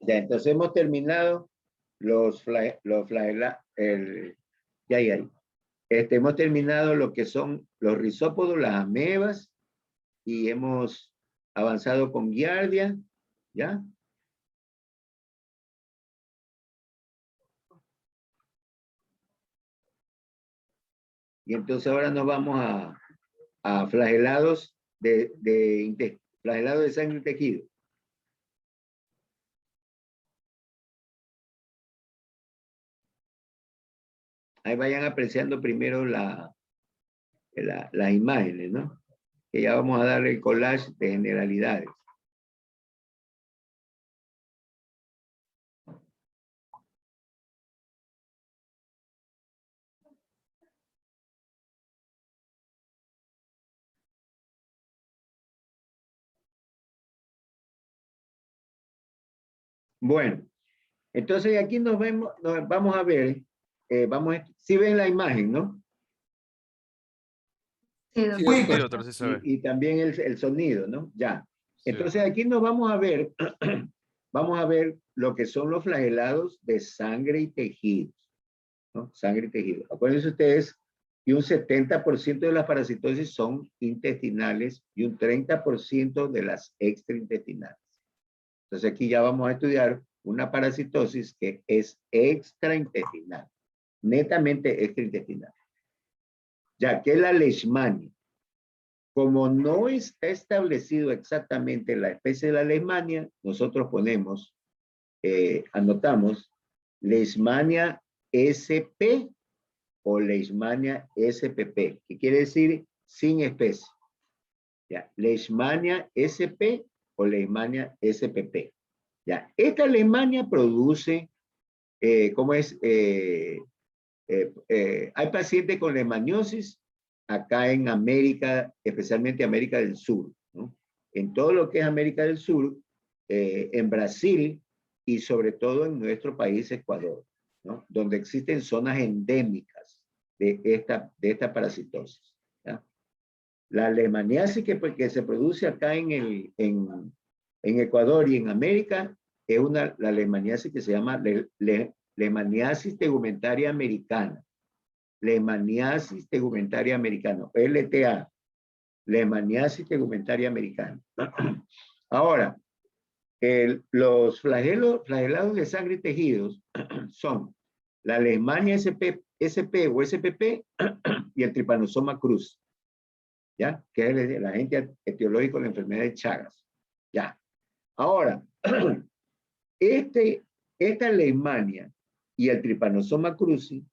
Ya, entonces hemos terminado hemos terminado lo que son los rizópodos, las amebas, y hemos avanzado con giardia, ¿ya? Y entonces ahora nos vamos a flagelados flagelados de sangre y tejido. Ahí vayan apreciando primero las imágenes, ¿no? Que ya vamos a dar el collage de generalidades. Bueno, entonces aquí nos vamos a ver, si ven la imagen, ¿no? Sí, Sí, doctor. doctor, sí se ve. Y también el sonido, ¿no? Ya. Sí, Entonces aquí nos vamos a ver, lo que son los flagelados de sangre y tejidos, ¿no? Sangre y tejido. Acuérdense ustedes que un 70% de las parasitosis son intestinales y un 30% de las extraintestinales. Entonces aquí ya vamos a estudiar una parasitosis que es extraintestinal, netamente extraintestinal. Ya que la leishmania, como no está establecido exactamente la especie de la leishmania, nosotros ponemos, anotamos Leishmania SP o Leishmania SPP, que quiere decir sin especie. Ya, Leishmania SP o Leishmania SPP. Ya, esta Leishmania produce, hay pacientes con leishmaniosis acá en América, especialmente América del Sur, ¿no? En todo lo que es América del Sur, en Brasil y sobre todo en nuestro país, Ecuador, ¿no? Donde existen zonas endémicas de esta parasitosis, ¿ya? La leishmaniasis que se produce acá en Ecuador y en América es la leishmaniasis que se llama leishmaniasis tegumentaria americana. Leishmaniasis tegumentaria americana, LTA, Leishmaniasis tegumentaria americana. Ahora, los flagelados de sangre y tejidos son la Leishmania SP o SPP y el Trypanosoma cruzi, ¿ya? Que es el agente etiológico de la enfermedad de Chagas. Ya. Ahora, esta Leishmania y el Trypanosoma cruzi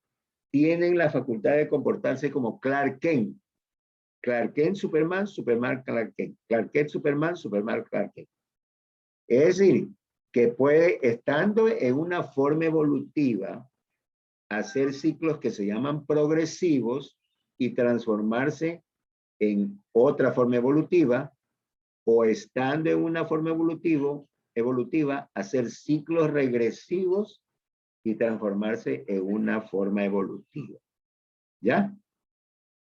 tienen la facultad de comportarse como Clark Kent. Clark Kent, Superman, Superman, Clark Kent. Clark Kent, Superman, Superman, Clark Kent. Es decir, que puede, estando en una forma evolutiva, hacer ciclos que se llaman progresivos y transformarse en otra forma evolutiva, o estando en una forma evolutiva, hacer ciclos regresivos y transformarse en una forma evolutiva. ¿Ya?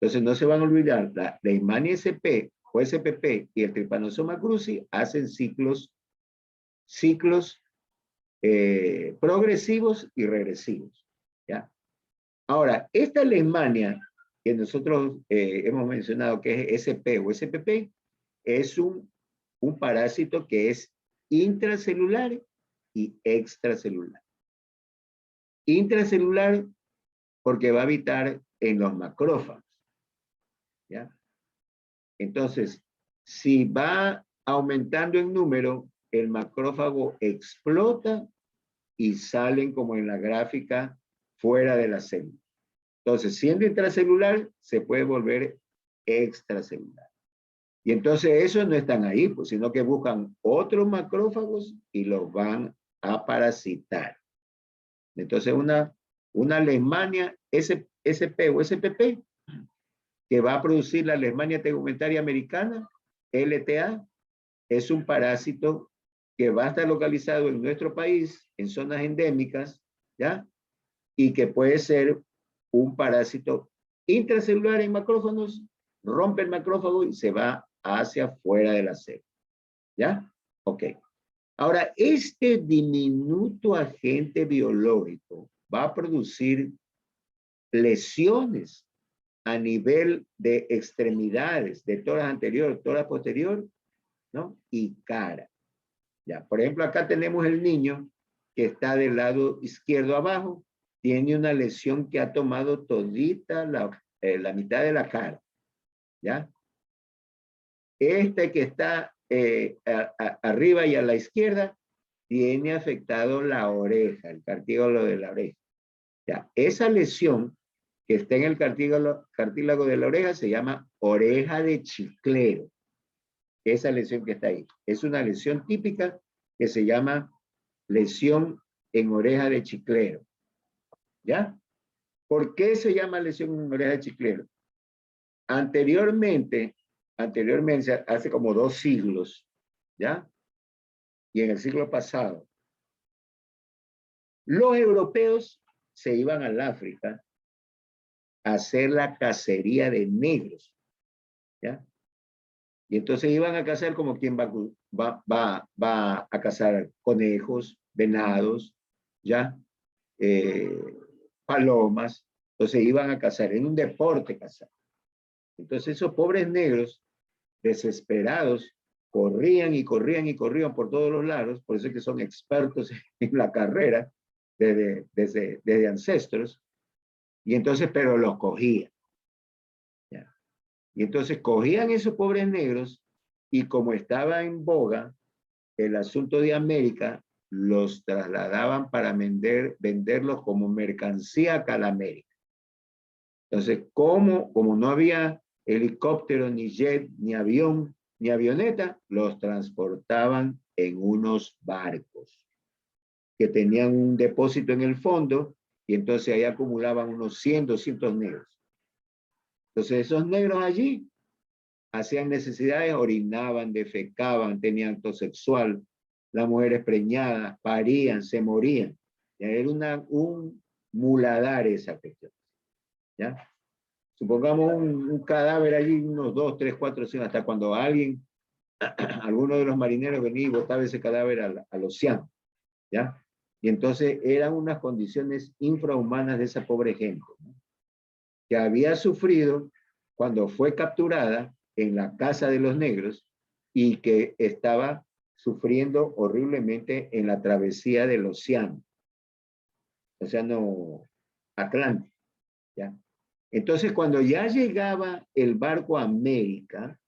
Entonces no se van a olvidar, la Leishmania SP o SPP y el Trypanosoma cruzi hacen ciclos progresivos y regresivos. ¿Ya? Ahora, esta Leishmania que nosotros hemos mencionado que es SP o SPP, es un parásito que es intracelular y extracelular. Intracelular porque va a habitar en los macrófagos. ¿Ya? Entonces, si va aumentando en número, el macrófago explota y salen como en la gráfica fuera de la célula. Entonces, siendo intracelular, se puede volver extracelular. Y entonces esos no están ahí, pues, sino que buscan otros macrófagos y los van a parasitar. Entonces, una leishmania SP o SPP, que va a producir la leishmania tegumentaria americana, LTA, es un parásito que va a estar localizado en nuestro país, en zonas endémicas, ¿ya? Y que puede ser un parásito intracelular en macrófagos, rompe el macrófago y se va hacia afuera de la célula. ¿Ya? Ok. Ahora, este diminuto agente biológico va a producir lesiones a nivel de extremidades, de tórax anterior, tórax posterior, ¿no? Y cara. Ya, por ejemplo, acá tenemos el niño que está del lado izquierdo abajo, tiene una lesión que ha tomado todita la mitad de la cara. ¿Ya? Este que está arriba y a la izquierda tiene afectado la oreja, el cartílago de la oreja. ¿Ya? Esa lesión que está en el cartílago de la oreja se llama oreja de chiclero. Esa lesión que está ahí. Es una lesión típica que se llama lesión en oreja de chiclero. ¿Ya? ¿Por qué se llama lesión en oreja de chiclero? Anteriormente, hace como 2 siglos, ¿ya? Y en el siglo pasado, los europeos se iban al África a hacer la cacería de negros, ¿ya? Y entonces iban a cazar como quien va a cazar conejos, venados, ¿ya? Palomas. Entonces iban a cazar, en un deporte cazar. Entonces esos pobres negros, desesperados, corrían y corrían y corrían por todos los lados, por eso es que son expertos en la carrera desde ancestros, y entonces, pero los cogían. ¿Ya? Y entonces cogían esos pobres negros, y como estaba en boga el asunto de América, los trasladaban para venderlos como mercancía acá a la América. Entonces, como no había helicóptero, ni jet, ni avión, ni avioneta, los transportaban en unos barcos que tenían un depósito en el fondo y entonces ahí acumulaban unos 100, 200 negros. Entonces esos negros allí hacían necesidades, orinaban, defecaban, tenían acto sexual, las mujeres preñadas, parían, se morían. Ya era un muladar esa cuestión. ¿Ya? Supongamos un cadáver allí, unos 2, 3, 4, 5, hasta cuando alguno de los marineros venía y botaba ese cadáver al océano, ¿ya? Y entonces eran unas condiciones infrahumanas de esa pobre gente, ¿no? Que había sufrido cuando fue capturada en la casa de los negros y que estaba sufriendo horriblemente en la travesía del océano Atlántico, ¿ya? Entonces, cuando ya llegaba el barco a América,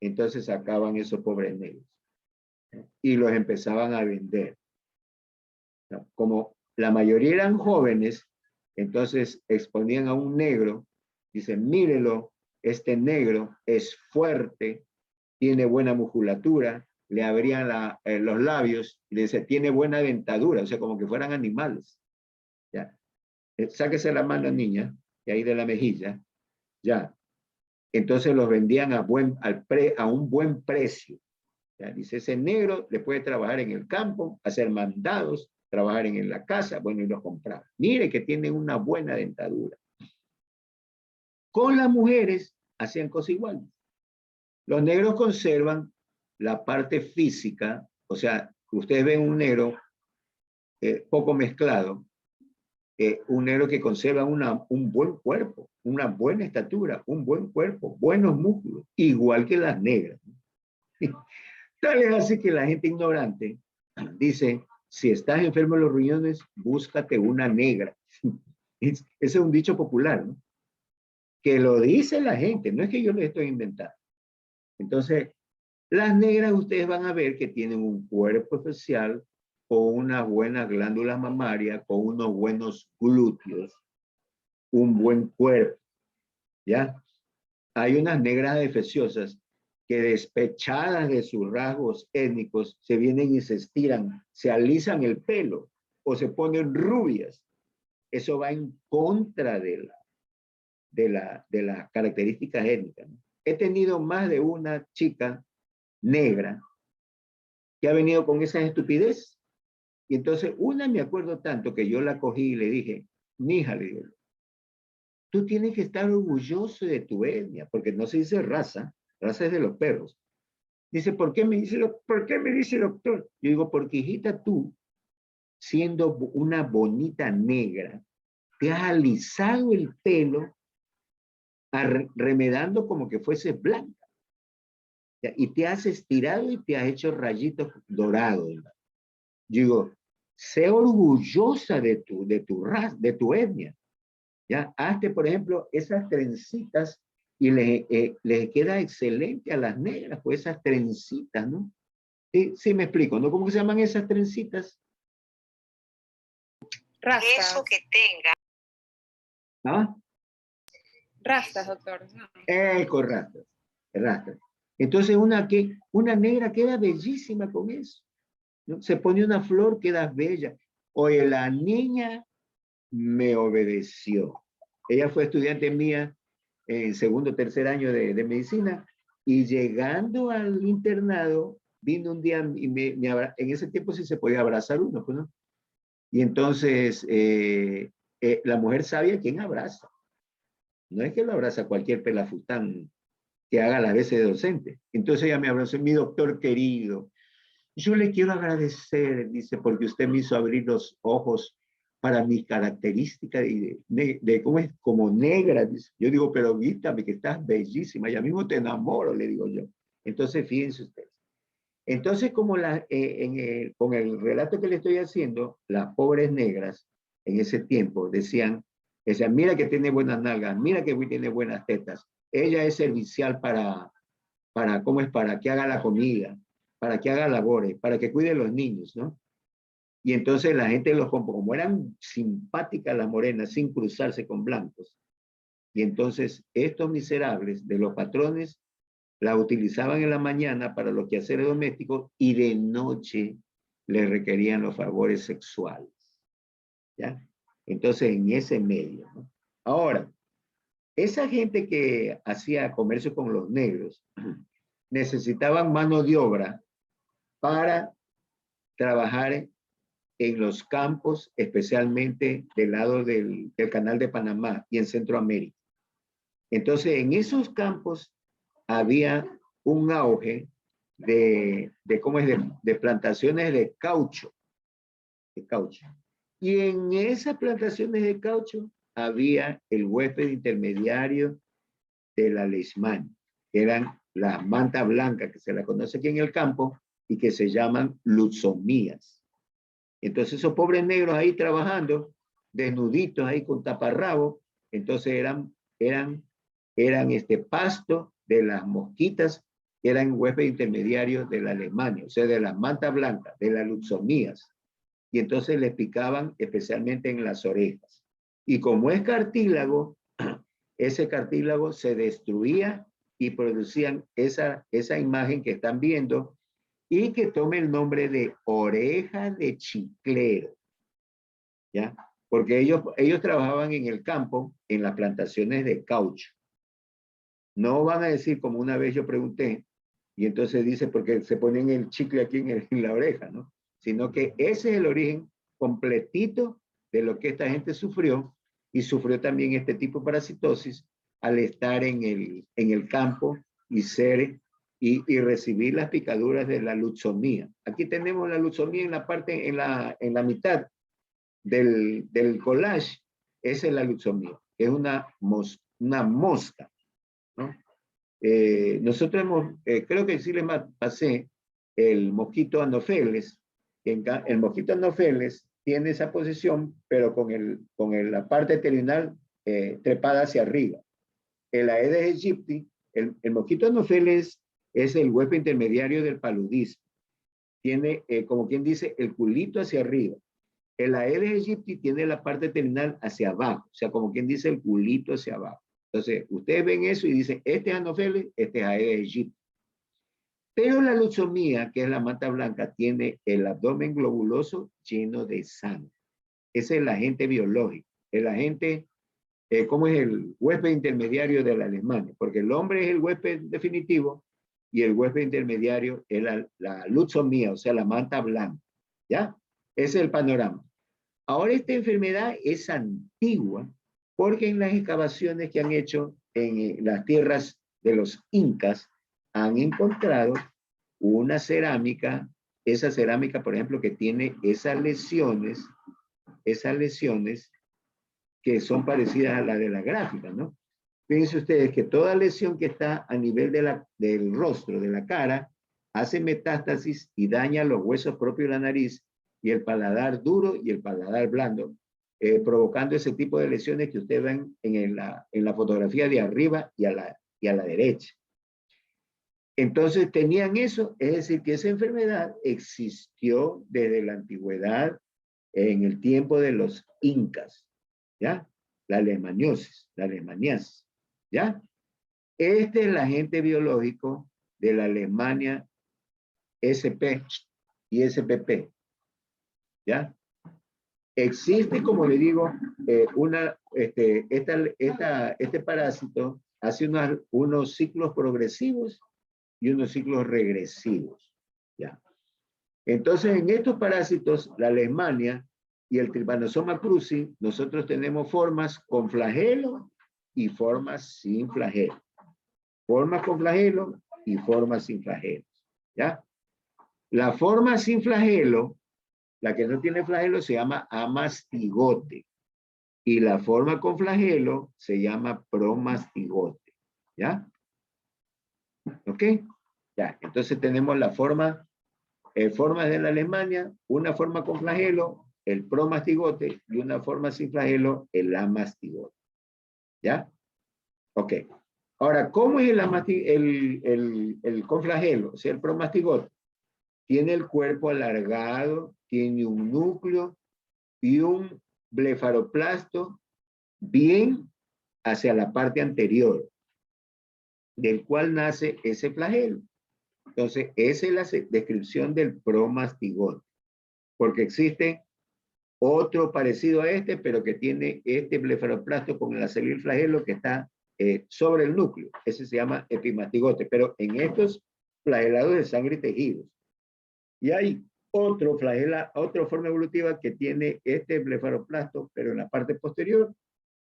entonces sacaban esos pobres negros, ¿no? Y los empezaban a vender, ¿no? Como la mayoría eran jóvenes, entonces exponían a un negro, dicen, mírelo, este negro es fuerte, tiene buena musculatura, le abrían los labios y le decían, tiene buena dentadura, o sea, como que fueran animales. ¿Ya? Sáquese la mano, niña, y ahí de la mejilla, ya. Entonces los vendían a un buen precio. ¿Ya? Dice, ese negro le puede trabajar en el campo, hacer mandados, trabajar en la casa, bueno, y los compraba. Mire que tienen una buena dentadura. Con las mujeres hacían cosas iguales. Los negros conservan la parte física, o sea, ustedes ven un negro poco mezclado, un negro que conserva un buen cuerpo, una buena estatura, un buen cuerpo, buenos músculos, igual que las negras. Tal es así que la gente ignorante dice, si estás enfermo de los riñones, búscate una negra. Ese es un dicho popular, ¿no? Que lo dice la gente, no es que yo lo estoy inventando. Entonces, las negras ustedes van a ver que tienen un cuerpo especial, con una buena glándula mamaria, con unos buenos glúteos, un buen cuerpo, ¿ya? Hay unas negras defeciosas que despechadas de sus rasgos étnicos se vienen y se estiran, se alisan el pelo o se ponen rubias. Eso va en contra de las características étnicas, ¿no? He tenido más de una chica negra que ha venido con esa estupidez. Y entonces una me acuerdo tanto que yo la cogí y le dije, mija, le digo, tú tienes que estar orgulloso de tu etnia, porque no se dice raza, raza es de los perros. Dice, ¿por qué me dice doctor? Yo digo, porque hijita, tú, siendo una bonita negra, te has alisado el pelo remedando como que fuese blanca. ¿Ya? Y te has estirado y te has hecho rayitos dorados. Yo digo, sé orgullosa de tu raza, de tu etnia. ¿Ya? Hazte, por ejemplo, esas trencitas y les queda excelente a las negras, pues esas trencitas, ¿no? Sí, sí me explico, ¿no? ¿Cómo que se llaman esas trencitas? Rastas. Eso que tenga. ¿Ah? Rastas, doctor. No. Con rastas, rastas. Entonces una negra queda bellísima con eso, ¿no? Se pone una flor, queda bella. Oye, la niña me obedeció. Ella fue estudiante mía en segundo o tercer año de medicina, y llegando al internado, vino un día y en ese tiempo sí se podía abrazar uno, pues, ¿no? Y entonces la mujer sabía a quién abraza. No es que lo abraza cualquier pelafután que haga las veces de docente. Entonces ella me abrazó, mi doctor querido, yo le quiero agradecer, dice, porque usted me hizo abrir los ojos para mi característica de cómo es, como negra. Dice. Yo digo, pero vítame que estás bellísima, ya mismo te enamoro, le digo yo. Entonces, fíjense ustedes. Entonces, como con el relato que le estoy haciendo, las pobres negras en ese tiempo decían, mira que tiene buenas nalgas, mira que tiene buenas tetas, ella es servicial ¿cómo es? Para que haga la comida, para que haga labores, para que cuide a los niños, ¿no? Y entonces la gente los compró, como eran simpáticas las morenas, sin cruzarse con blancos. Y entonces estos miserables de los patrones la utilizaban en la mañana para los quehaceres domésticos y de noche les requerían los favores sexuales. ¿Ya? Entonces en ese medio, ¿no? Ahora, esa gente que hacía comercio con los negros necesitaban mano de obra para trabajar en los campos, especialmente del lado del Canal de Panamá y en Centroamérica. Entonces, en esos campos había un auge de plantaciones de caucho. Y en esas plantaciones de caucho había el huésped intermediario de la leishmania, que eran las mantas blancas, que se las conoce aquí en el campo, y que se llaman luxomías. Entonces esos pobres negros ahí trabajando, desnuditos ahí con taparrabo, entonces eran pasto de las mosquitas, que eran huésped intermediario de la leishmania, o sea, de las mantas blancas, de las luxomías. Y entonces les picaban especialmente en las orejas. Y como es cartílago, ese cartílago se destruía y producían esa imagen que están viendo, y que tome el nombre de oreja de chiclero, ¿ya? Porque ellos trabajaban en el campo, en las plantaciones de caucho. No van a decir, como una vez yo pregunté, y entonces dice, porque se ponen el chicle aquí en la oreja, ¿no? Sino que ese es el origen completito de lo que esta gente sufrió, y sufrió también este tipo de parasitosis al estar en el campo y recibir las picaduras de la luxomía. Aquí tenemos la luxomía en la parte, en la mitad del collage. Esa es la luxomía, es una mosca, ¿no? Nosotros creo que sí les pasé el mosquito Anopheles. El mosquito Anopheles tiene esa posición, pero la parte terminal trepada hacia arriba. El Aedes aegypti, el mosquito Anopheles es el huésped intermediario del paludismo. Tiene, como quien dice, el culito hacia arriba. El Aedes aegypti tiene la parte terminal hacia abajo, o sea, como quien dice, el culito hacia abajo. Entonces, ustedes ven eso y dicen, este es Anopheles, este es Aedes aegypti. Pero la luxomía, que es la manta blanca, tiene el abdomen globuloso lleno de sangre. Ese es el agente biológico. El agente, ¿cómo es el huésped intermediario de la alemania? Porque el hombre es el huésped definitivo y el huésped intermediario es la luxomía, o sea, la manta blanca. ¿Ya? Ese es el panorama. Ahora esta enfermedad es antigua porque en las excavaciones que han hecho en las tierras de los incas han encontrado una cerámica, esa cerámica, por ejemplo, que tiene esas lesiones que son parecidas a las de la gráfica, ¿no? Fíjense ustedes que toda lesión que está a nivel del rostro, de la cara, hace metástasis y daña los huesos propios de la nariz y el paladar duro y el paladar blando, provocando ese tipo de lesiones que ustedes ven en la fotografía de arriba y a la derecha. Entonces tenían eso, es decir, que esa enfermedad existió desde la antigüedad, en el tiempo de los incas, ¿ya? La leishmaniasis, ¿ya? Este es el agente biológico de la Alemania SP y SPP, ¿ya? Existe, como le digo, este parásito hace unos ciclos progresivos y unos ciclos regresivos, ¿ya? Entonces, en estos parásitos, la leishmania y el Trypanosoma cruzi, nosotros tenemos formas con flagelo y formas sin flagelo. Formas con flagelo y formas sin flagelo, ¿ya? La forma sin flagelo, la que no tiene flagelo, se llama amastigote. Y la forma con flagelo se llama promastigote, ¿ya? ¿Ok? Ya, entonces tenemos la formas de la Alemania, una forma con flagelo, el promastigote, y una forma sin flagelo, el amastigote. ¿Ya? Ok. Ahora, ¿cómo es el con flagelo? O sea, el promastigote. Tiene el cuerpo alargado, tiene un núcleo y un blefaroplasto bien hacia la parte anterior, del cual nace ese flagelo. Entonces, esa es la descripción del promastigote, porque existe otro parecido a este, pero que tiene este blefaroplasto con el acelil flagelo que está sobre el núcleo. Ese se llama epimastigote, pero en estos flagelados de sangre y tejidos. Y hay otra forma evolutiva que tiene este blefaroplasto, pero en la parte posterior,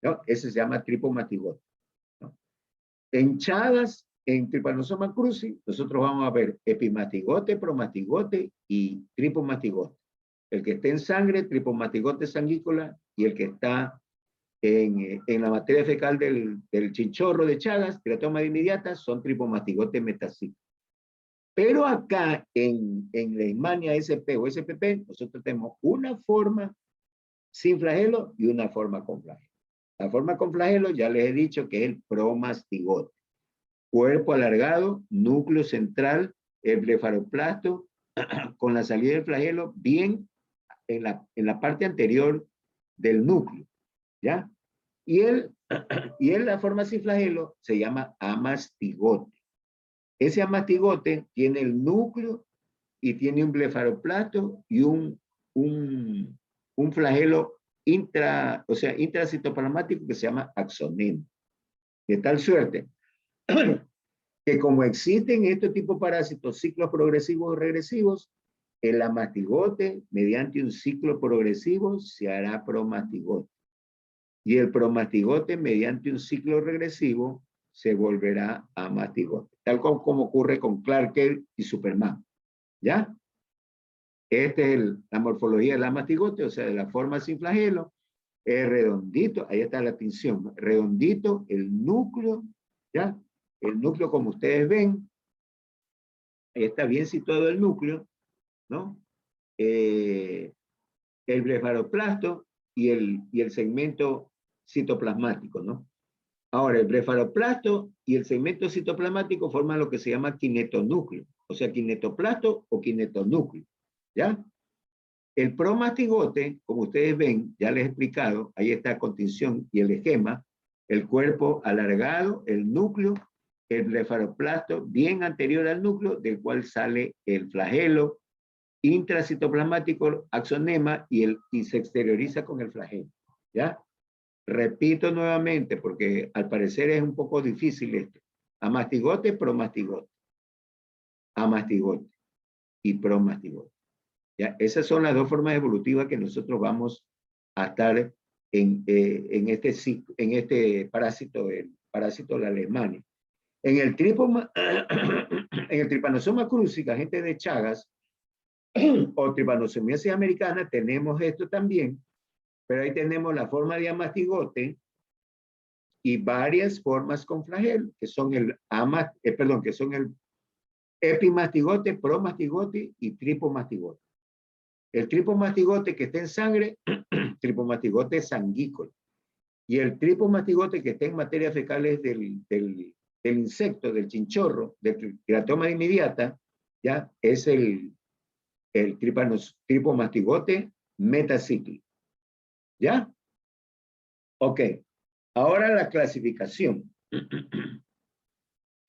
¿no? Ese se llama tripomastigote, ¿no? En Chagas, en Trypanosoma cruzi, nosotros vamos a ver epimastigote, promastigote y tripomastigote. El que está en sangre, tripomastigote sanguícola, y el que está en la materia fecal del chinchorro de Chagas, teratoma inmediata, son tripomastigote metacíclico. Pero acá en Leishmania SP o SPP, nosotros tenemos una forma sin flagelo y una forma con flagelo. La forma con flagelo ya les he dicho que es el promastigote. Cuerpo alargado, núcleo central, el blefaroplasto, con la salida del flagelo bien en la parte anterior del núcleo, ¿ya? Y la forma sin flagelo se llama amastigote. Ese amastigote tiene el núcleo y tiene un blefaroplasto y un flagelo intracitoplasmático que se llama axonema. De tal suerte que como existen estos tipos de parásitos, ciclos progresivos y regresivos, el amastigote, mediante un ciclo progresivo, se hará promastigote. Y el promastigote, mediante un ciclo regresivo, se volverá amastigote. Tal como ocurre con Clark Kent y Superman. ¿Ya? Esta es la morfología del amastigote, o sea, de la forma sin flagelo. Es redondito, ahí está la tinción. Redondito, el núcleo, ¿ya? El núcleo, como ustedes ven, está bien situado el núcleo, ¿no? el blefaroplasto y el segmento citoplasmático, ¿no? Ahora, el blefaroplasto y el segmento citoplasmático forman lo que se llama kinetonúcleo, o sea, kinetoplasto o kinetonúcleo, ¿ya? El promastigote, como ustedes ven, ya les he explicado, ahí está contención y el esquema, el cuerpo alargado, el núcleo, el blefaroplasto bien anterior al núcleo, del cual sale el flagelo intracitoplasmático, axonema, y se exterioriza con el flagelo, ¿ya? Repito nuevamente, porque al parecer es un poco difícil esto. Amastigote, promastigote. Amastigote y promastigote. ¿Ya? Esas son las dos formas evolutivas que nosotros vamos a estar en este parásito, el parásito de la Alemania. En el Trypanosoma cruzi, gente de Chagas, o Trypanosomiasis americana, tenemos esto también, pero ahí tenemos la forma de amastigote y varias formas con flagelo, que son el epimastigote, promastigote y tripomastigote. El tripomastigote que está en sangre, tripomastigote sanguícola. Y el tripomastigote que está en materia fecales del insecto, del chinchorro, del teratoma inmediata, ya es el tripomastigote metacíclico. ¿Ya? Ok. Ahora la clasificación.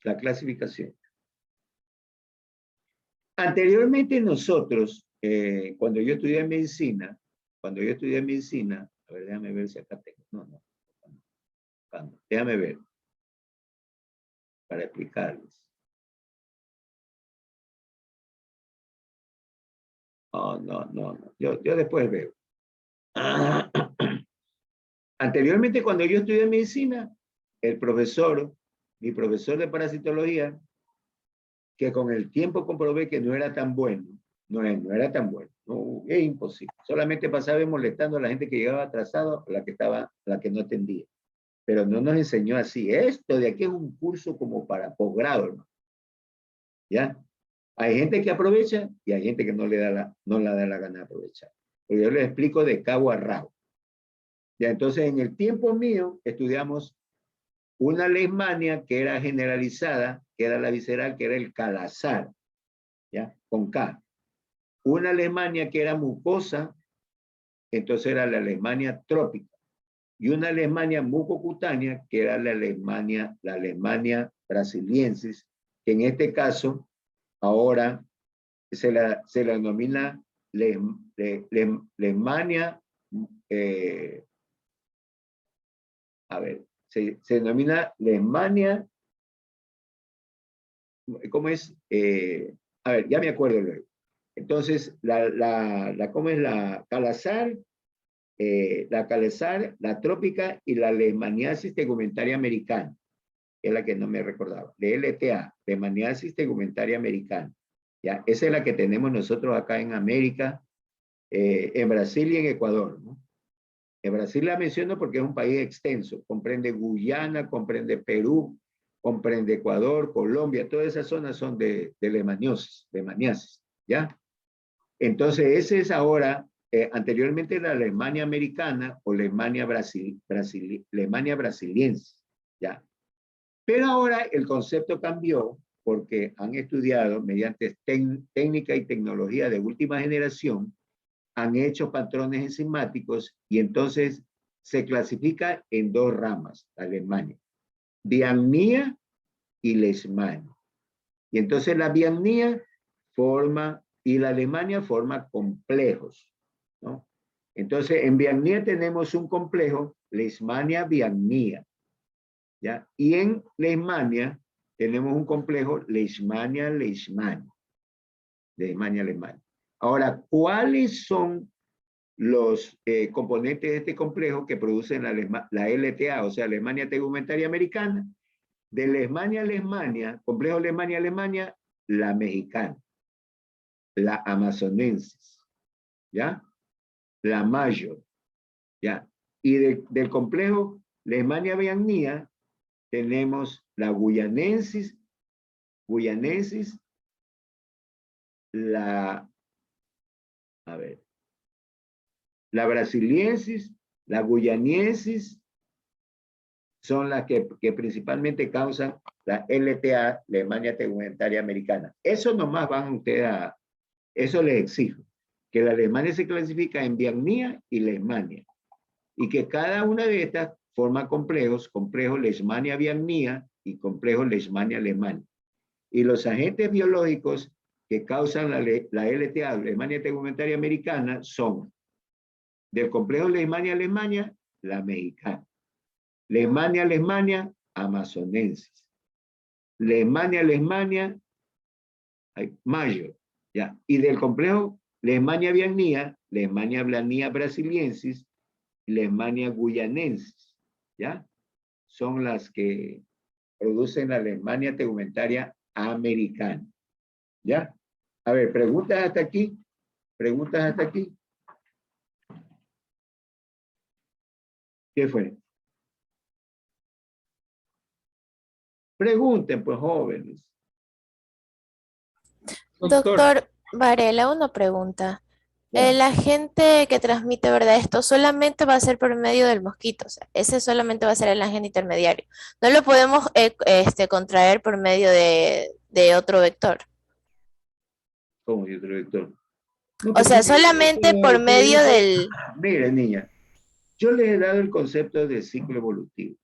La clasificación. Anteriormente nosotros, cuando yo estudié medicina, a ver, déjame ver si acá tengo. No. Déjame ver. Para explicarles. Oh, no. Yo después veo. Anteriormente, cuando yo estudié medicina, mi profesor de parasitología, que con el tiempo comprobé que no era tan bueno, no era tan bueno, no, es imposible. Solamente pasaba molestando a la gente que llegaba atrasado, la que no atendía. Pero no nos enseñó así. Esto de aquí es un curso como para posgrado, ¿no? ¿Ya? Hay gente que aprovecha y hay gente que no la da la gana de aprovechar. Pero yo les explico de cabo a rabo. Ya, entonces, en el tiempo mío, estudiamos una leishmania que era generalizada, que era la visceral, que era el calazar, ¿ya? Con K. Una leishmania que era mucosa, entonces era la leishmania trópica. Y una leishmania mucocutánea, que era la leishmania brasiliensis, que en este caso, ahora se la denomina leishmania, se denomina leishmania, ¿cómo es? Ya me acuerdo luego. Entonces, ¿cómo es? La calazar, la trópica y la leishmaniasis tegumentaria americana, que es la que no me recordaba, de LTA, leishmaniasis tegumentaria americana. Ya, esa es la que tenemos nosotros acá en América, en Brasil y en Ecuador, ¿no? En Brasil la menciono porque es un país extenso, comprende Guyana, comprende Perú, comprende Ecuador, Colombia, todas esas zonas son de leishmaniasis, ¿ya? Entonces, ese es ahora, anteriormente la Alemania americana o Alemania brasiliense, ¿ya? Pero ahora el concepto cambió porque han estudiado mediante técnica y tecnología de última generación, han hecho patrones enzimáticos y entonces se clasifica en dos ramas, la Alemania, biamnia y leishmania. Y entonces la biamnia y la Alemania forma complejos, ¿no? Entonces en biamnia tenemos un complejo, leishmania-biamnia, ¿ya? Y en leishmania tenemos un complejo, leishmania-leishmania. Ahora, ¿cuáles son los componentes de este complejo que producen la LTA, o sea, Alemania tegumentaria americana? De leishmania, complejo Alemania, la mexicana, la amazonensis, ¿ya? La mayor, ¿ya? Y del complejo leishmania-biamnia tenemos la guyanensis, La brasiliensis, la guyaniensis, son las que principalmente causan la LTA, Leishmania tegumentaria americana. Eso nomás van ustedes a, eso les exijo, que la Leishmania se clasifica en Viagnia y Leishmania, y que cada una de estas forma complejos, complejo Leishmania Viagnia y complejo Leishmania Leishmania. Y los agentes biológicos que causan la LTA, Leishmania tegumentaria americana, son del complejo Leishmania la mexicana. Leishmania amazonensis. Leishmania mayo. ¿Ya? Y del complejo Leishmania viagnia, Leishmania brasiliensis, Leishmania guyanensis. ¿Ya? Son las que producen la Leishmania tegumentaria americana. ¿Ya? A ver, preguntas hasta aquí. Preguntas hasta aquí. ¿Qué fue? Pregunten, pues, jóvenes. Doctor, Varela, una pregunta. Ya. El agente que transmite, ¿verdad? Esto solamente va a ser por medio del mosquito, o sea, ese solamente va a ser el agente intermediario. No lo podemos contraer por medio de otro vector. ¿Cómo yo otro vector? No, O sea, porque- solamente por medio del... Mire, niña, yo les he dado el concepto de ciclo evolutivo.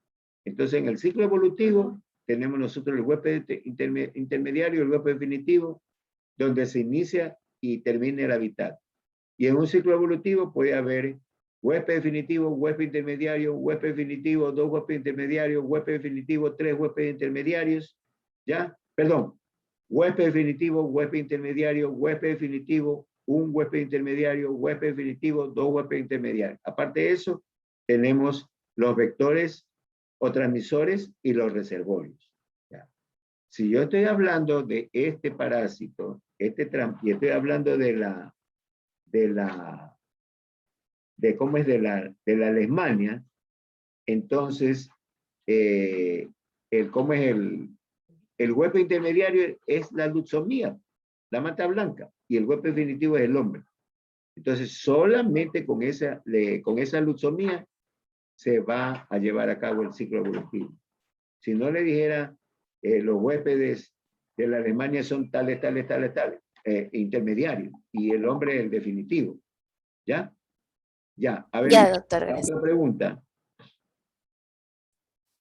Entonces, en el ciclo evolutivo tenemos nosotros el huésped intermediario, el huésped definitivo, donde se inicia y termina el hábitat. Y en un ciclo evolutivo puede haber huésped definitivo, huésped intermediario, huésped definitivo, 2 huéspedes intermediarios, huésped definitivo, 3 huéspedes intermediarios, ¿ya? Perdón, huésped definitivo, huésped intermediario, huésped definitivo, un huésped intermediario, huésped definitivo, 2 huéspedes intermediarios. Aparte de eso, tenemos los vectores o transmisores y los reservorios. ¿Ya? Si yo estoy hablando de este parásito, y estoy hablando de cómo es de la Leishmania, entonces, ¿cómo es el huésped intermediario? Es la luxomía, la mata blanca, y el huésped definitivo es el hombre. Entonces, solamente con esa luxomía se va a llevar a cabo el ciclo evolutivo. Si no le dijera, los huéspedes de la Alemania son tales, intermediarios, y el hombre el definitivo. ¿Ya? Ya, a ver, Ya, doctor, gracias. otra pregunta.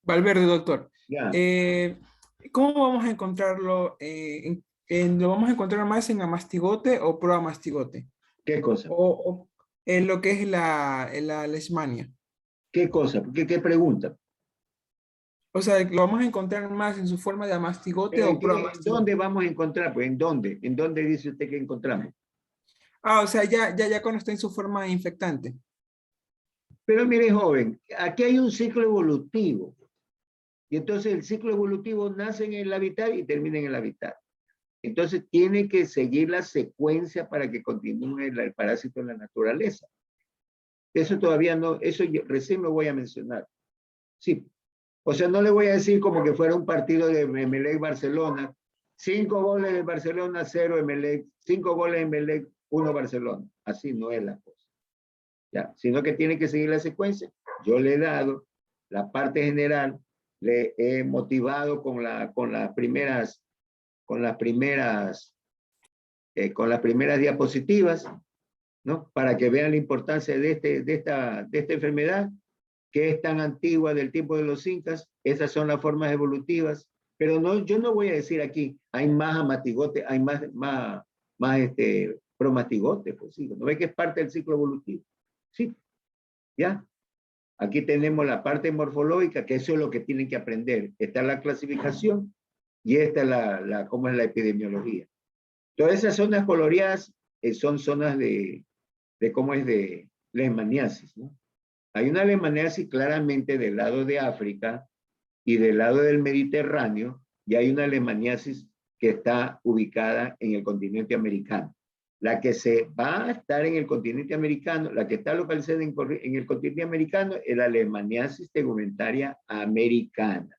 Valverde, doctor. Ya. ¿Cómo vamos a encontrarlo? ¿Lo vamos a encontrar más en amastigote o proamastigote? ¿Qué cosa? O en lo que es la leishmania. ¿Qué cosa? ¿Qué pregunta? O sea, ¿lo vamos a encontrar más en su forma de amastigote o proamastigote? ¿Dónde vamos a encontrar? Pues, ¿en dónde? ¿En dónde dice usted que encontramos? Ah, o sea, ya cuando está en su forma infectante. Pero mire, joven, aquí hay un ciclo evolutivo. Y entonces el ciclo evolutivo nace en el hábitat y termina en el hábitat. Entonces tiene que seguir la secuencia para que continúe el parásito en la naturaleza. Eso todavía no, eso yo recién lo voy a mencionar. Sí. O sea, no le voy a decir como que fuera un partido de Emelec Barcelona. 5 goles de Barcelona, 0 Emelec. 5 goles de Emelec, 1 Barcelona. Así no es la cosa. ¿Ya? Sino que tiene que seguir la secuencia. Yo le he dado la parte general, le he motivado con las primeras diapositivas, ¿no? Para que vean la importancia de esta enfermedad, que es tan antigua del tiempo de los incas. Esas son las formas evolutivas, pero no, yo no voy a decir aquí, hay más amatigote, hay más promastigote, pues sí, ¿no ve que es parte del ciclo evolutivo? Sí, ¿ya? Aquí tenemos la parte morfológica, que eso es lo que tienen que aprender. Esta es la clasificación y esta es cómo es la epidemiología. Todas esas zonas coloreadas son zonas de cómo es de leishmaniasis, ¿no? Hay una leishmaniasis claramente del lado de África y del lado del Mediterráneo, y hay una leishmaniasis que está ubicada en el continente americano. La que se va a estar en el continente americano, la que está localizada en el continente americano, es la leishmaniasis tegumentaria americana.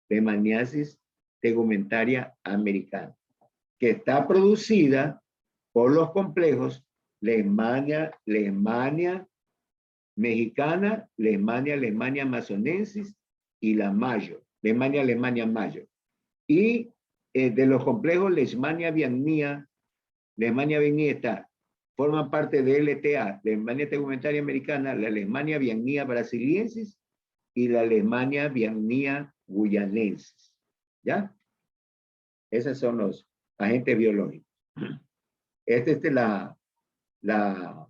Leishmaniasis tegumentaria americana, que está producida por los complejos Leishmania mexicana, Leishmania amazonensis y la mayo, Leishmania mayo. Y de los complejos Leishmania vietnamia está, forman parte de LTA, Leishmania tegumentaria americana, la Leishmania vietnamia brasiliensis y la Leishmania vietnamia guyanensis. ¿Ya? Esos son los agentes biológicos. Esta es la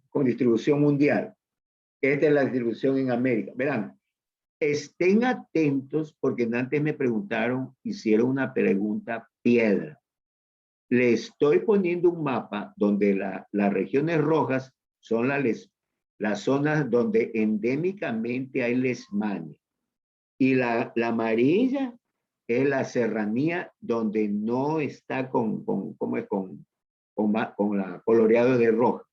con distribución mundial. Esta es la distribución en América. Verán, estén atentos porque antes me preguntaron, hicieron una pregunta piedra. Le estoy poniendo un mapa donde las regiones rojas son las zonas donde endémicamente hay leishmania. Y la amarilla es la serranía donde no está con la coloreado de roja.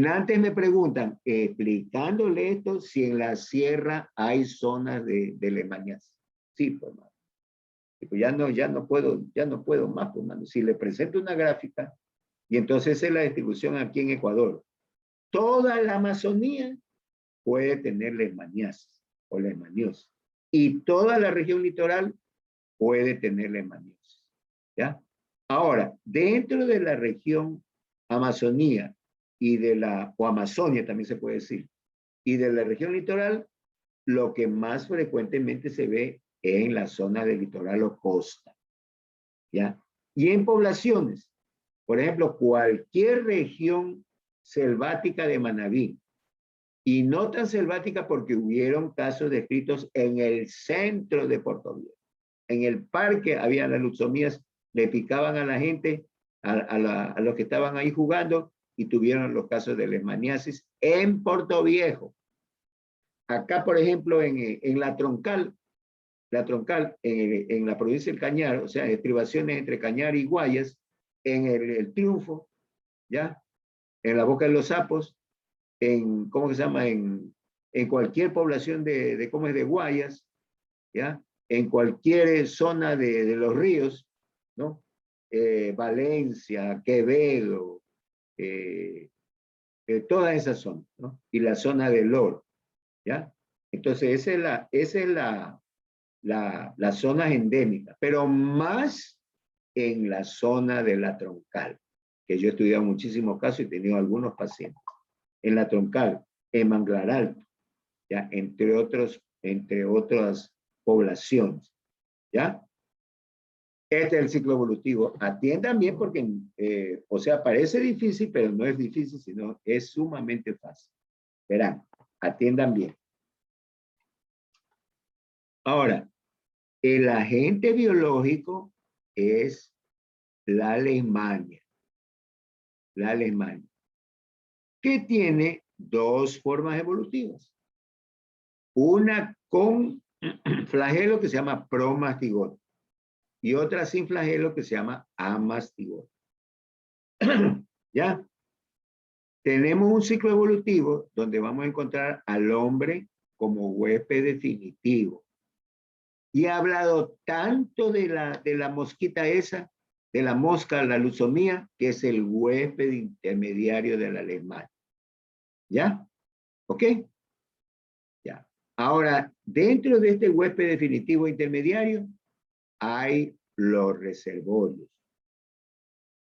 Antes me preguntan, explicándole esto, si en la sierra hay zonas de leishmaniasis. Sí, pues, mano. Pues ya no puedo más, pues, mano. Si le presento una gráfica, y entonces es la distribución aquí en Ecuador. Toda la Amazonía puede tener leishmaniasis o leishmaniosis. Y toda la región litoral puede tener leishmaniosis. ¿Ya? Ahora, dentro de la región Amazonía y o Amazonia también se puede decir, y de la región litoral, lo que más frecuentemente se ve es en la zona del litoral o costa. ¿Ya? Y en poblaciones, por ejemplo, cualquier región selvática de Manabí, y no tan selvática porque hubieron casos descritos en el centro de Puerto Viejo. En el parque había las luxomías, le picaban a la gente, a los que estaban ahí jugando, y tuvieron los casos de leishmaniasis en Puerto Viejo. Acá, por ejemplo, en la Troncal, en la provincia del Cañar, o sea, estribaciones entre Cañar y Guayas, en el Triunfo, ¿ya? En la Boca de los Sapos, ¿cómo se llama? En cualquier población de Guayas, ¿ya? En cualquier zona de los ríos, ¿no? Valencia, Quevedo, toda esa zona, ¿no? Y la zona del Oro, ¿ya? Entonces, esa es la zona endémica, pero más en la zona de la Troncal, que yo he estudiado muchísimos casos y he tenido algunos pacientes. En la Troncal, en Manglar Alto, ¿ya? Entre otras poblaciones, ¿ya? Este es el ciclo evolutivo. Atiendan bien porque, o sea, parece difícil, pero no es difícil, sino es sumamente fácil. Verán, atiendan bien. Ahora, el agente biológico es la leishmania. La leishmania, que tiene dos formas evolutivas. Una con flagelo que se llama promastigote y otra sin flagelo que se llama amastigote. ¿Ya? Tenemos un ciclo evolutivo donde vamos a encontrar al hombre como huésped definitivo. Y he hablado tanto de la mosquita esa, de la mosca, la luxomía, que es el huésped intermediario de la leishmania. ¿Ya? ¿Ok? Ya. Ahora, dentro de este huésped definitivo intermediario, hay los reservorios,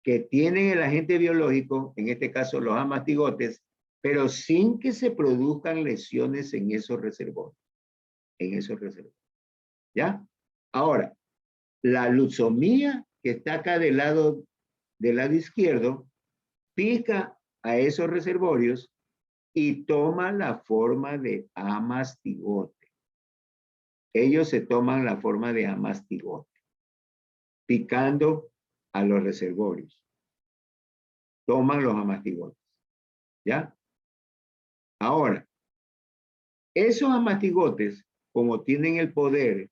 que tienen el agente biológico, en este caso los amastigotes, pero sin que se produzcan lesiones en esos reservorios. ¿Ya? Ahora, la luxomía que está acá del lado izquierdo, pica a esos reservorios y toma la forma de amastigote. Ellos se toman la forma de amastigote, picando a los reservorios. Toman los amastigotes. ¿Ya? Ahora, esos amastigotes, como tienen el poder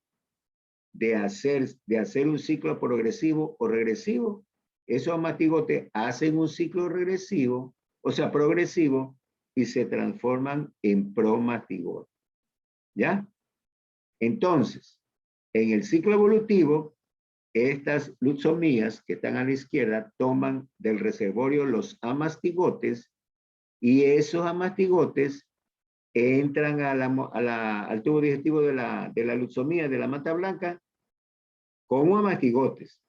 de hacer un ciclo progresivo o regresivo, esos amastigotes hacen un ciclo regresivo, o sea, progresivo, y se transforman en promastigotes. ¿Ya? Entonces, en el ciclo evolutivo, estas luxomías que están a la izquierda toman del reservorio los amastigotes y esos amastigotes entran al tubo digestivo de la luxomía, de la mata blanca, como amastigotes,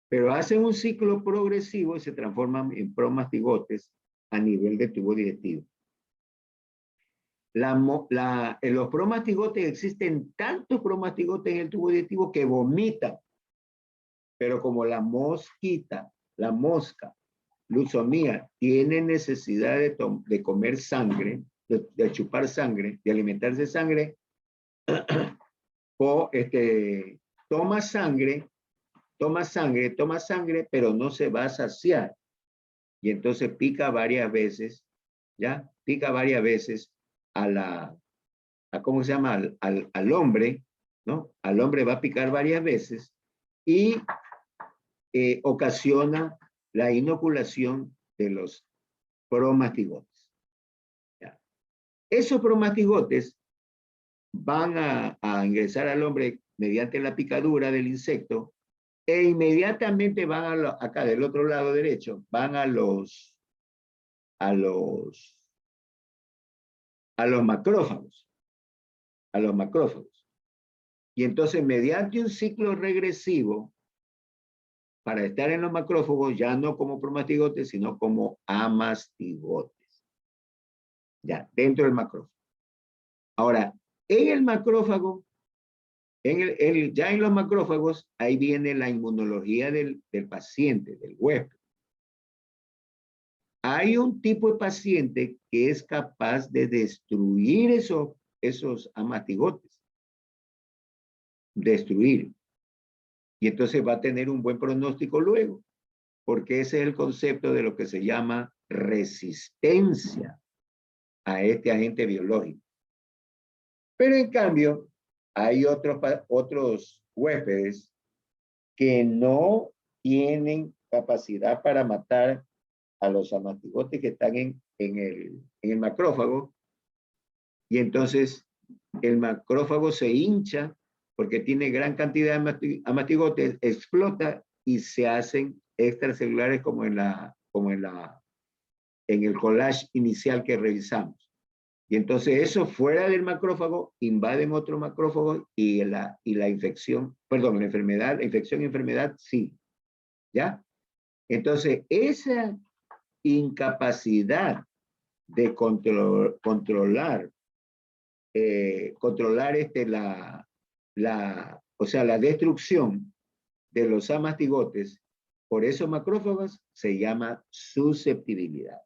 pero hacen un ciclo progresivo y se transforman en promastigotes a nivel de tubo digestivo. En los promastigotes existen tantos promastigotes en el tubo digestivo que vomitan, pero como la mosca, luxomía, tiene necesidad de comer sangre, de chupar sangre, de alimentarse de sangre, toma sangre, pero no se va a saciar. Y entonces pica varias veces, ¿ya? Pica varias veces ¿cómo se llama? Al hombre, ¿no? Al hombre va a picar varias veces y ocasiona la inoculación de los promastigotes. ¿Ya? Esos promastigotes van a ingresar al hombre mediante la picadura del insecto e inmediatamente van acá del otro lado derecho, van a los macrófagos. A los macrófagos. Y entonces, mediante un ciclo regresivo, para estar en los macrófagos, ya no como promastigotes, sino como amastigotes. Ya, dentro del macrófago. Ahora, en el macrófago, ya en los macrófagos, ahí viene la inmunología del paciente, del huésped. Hay un tipo de paciente que es capaz de destruir esos amastigotes. Destruir. Y entonces va a tener un buen pronóstico luego, porque ese es el concepto de lo que se llama resistencia a este agente biológico. Pero en cambio, hay otros huéspedes que no tienen capacidad para matar a los amastigotes que están en el macrófago, y entonces el macrófago se hincha porque tiene gran cantidad de amastigotes, explota y se hacen extracelulares como en el collage inicial que revisamos. Y entonces eso fuera del macrófago invaden otro macrófago y la infección, perdón, la infección y enfermedad sí. ¿Ya? Entonces esa incapacidad de controlar la destrucción de los amastigotes por esos macrófagos se llama susceptibilidad.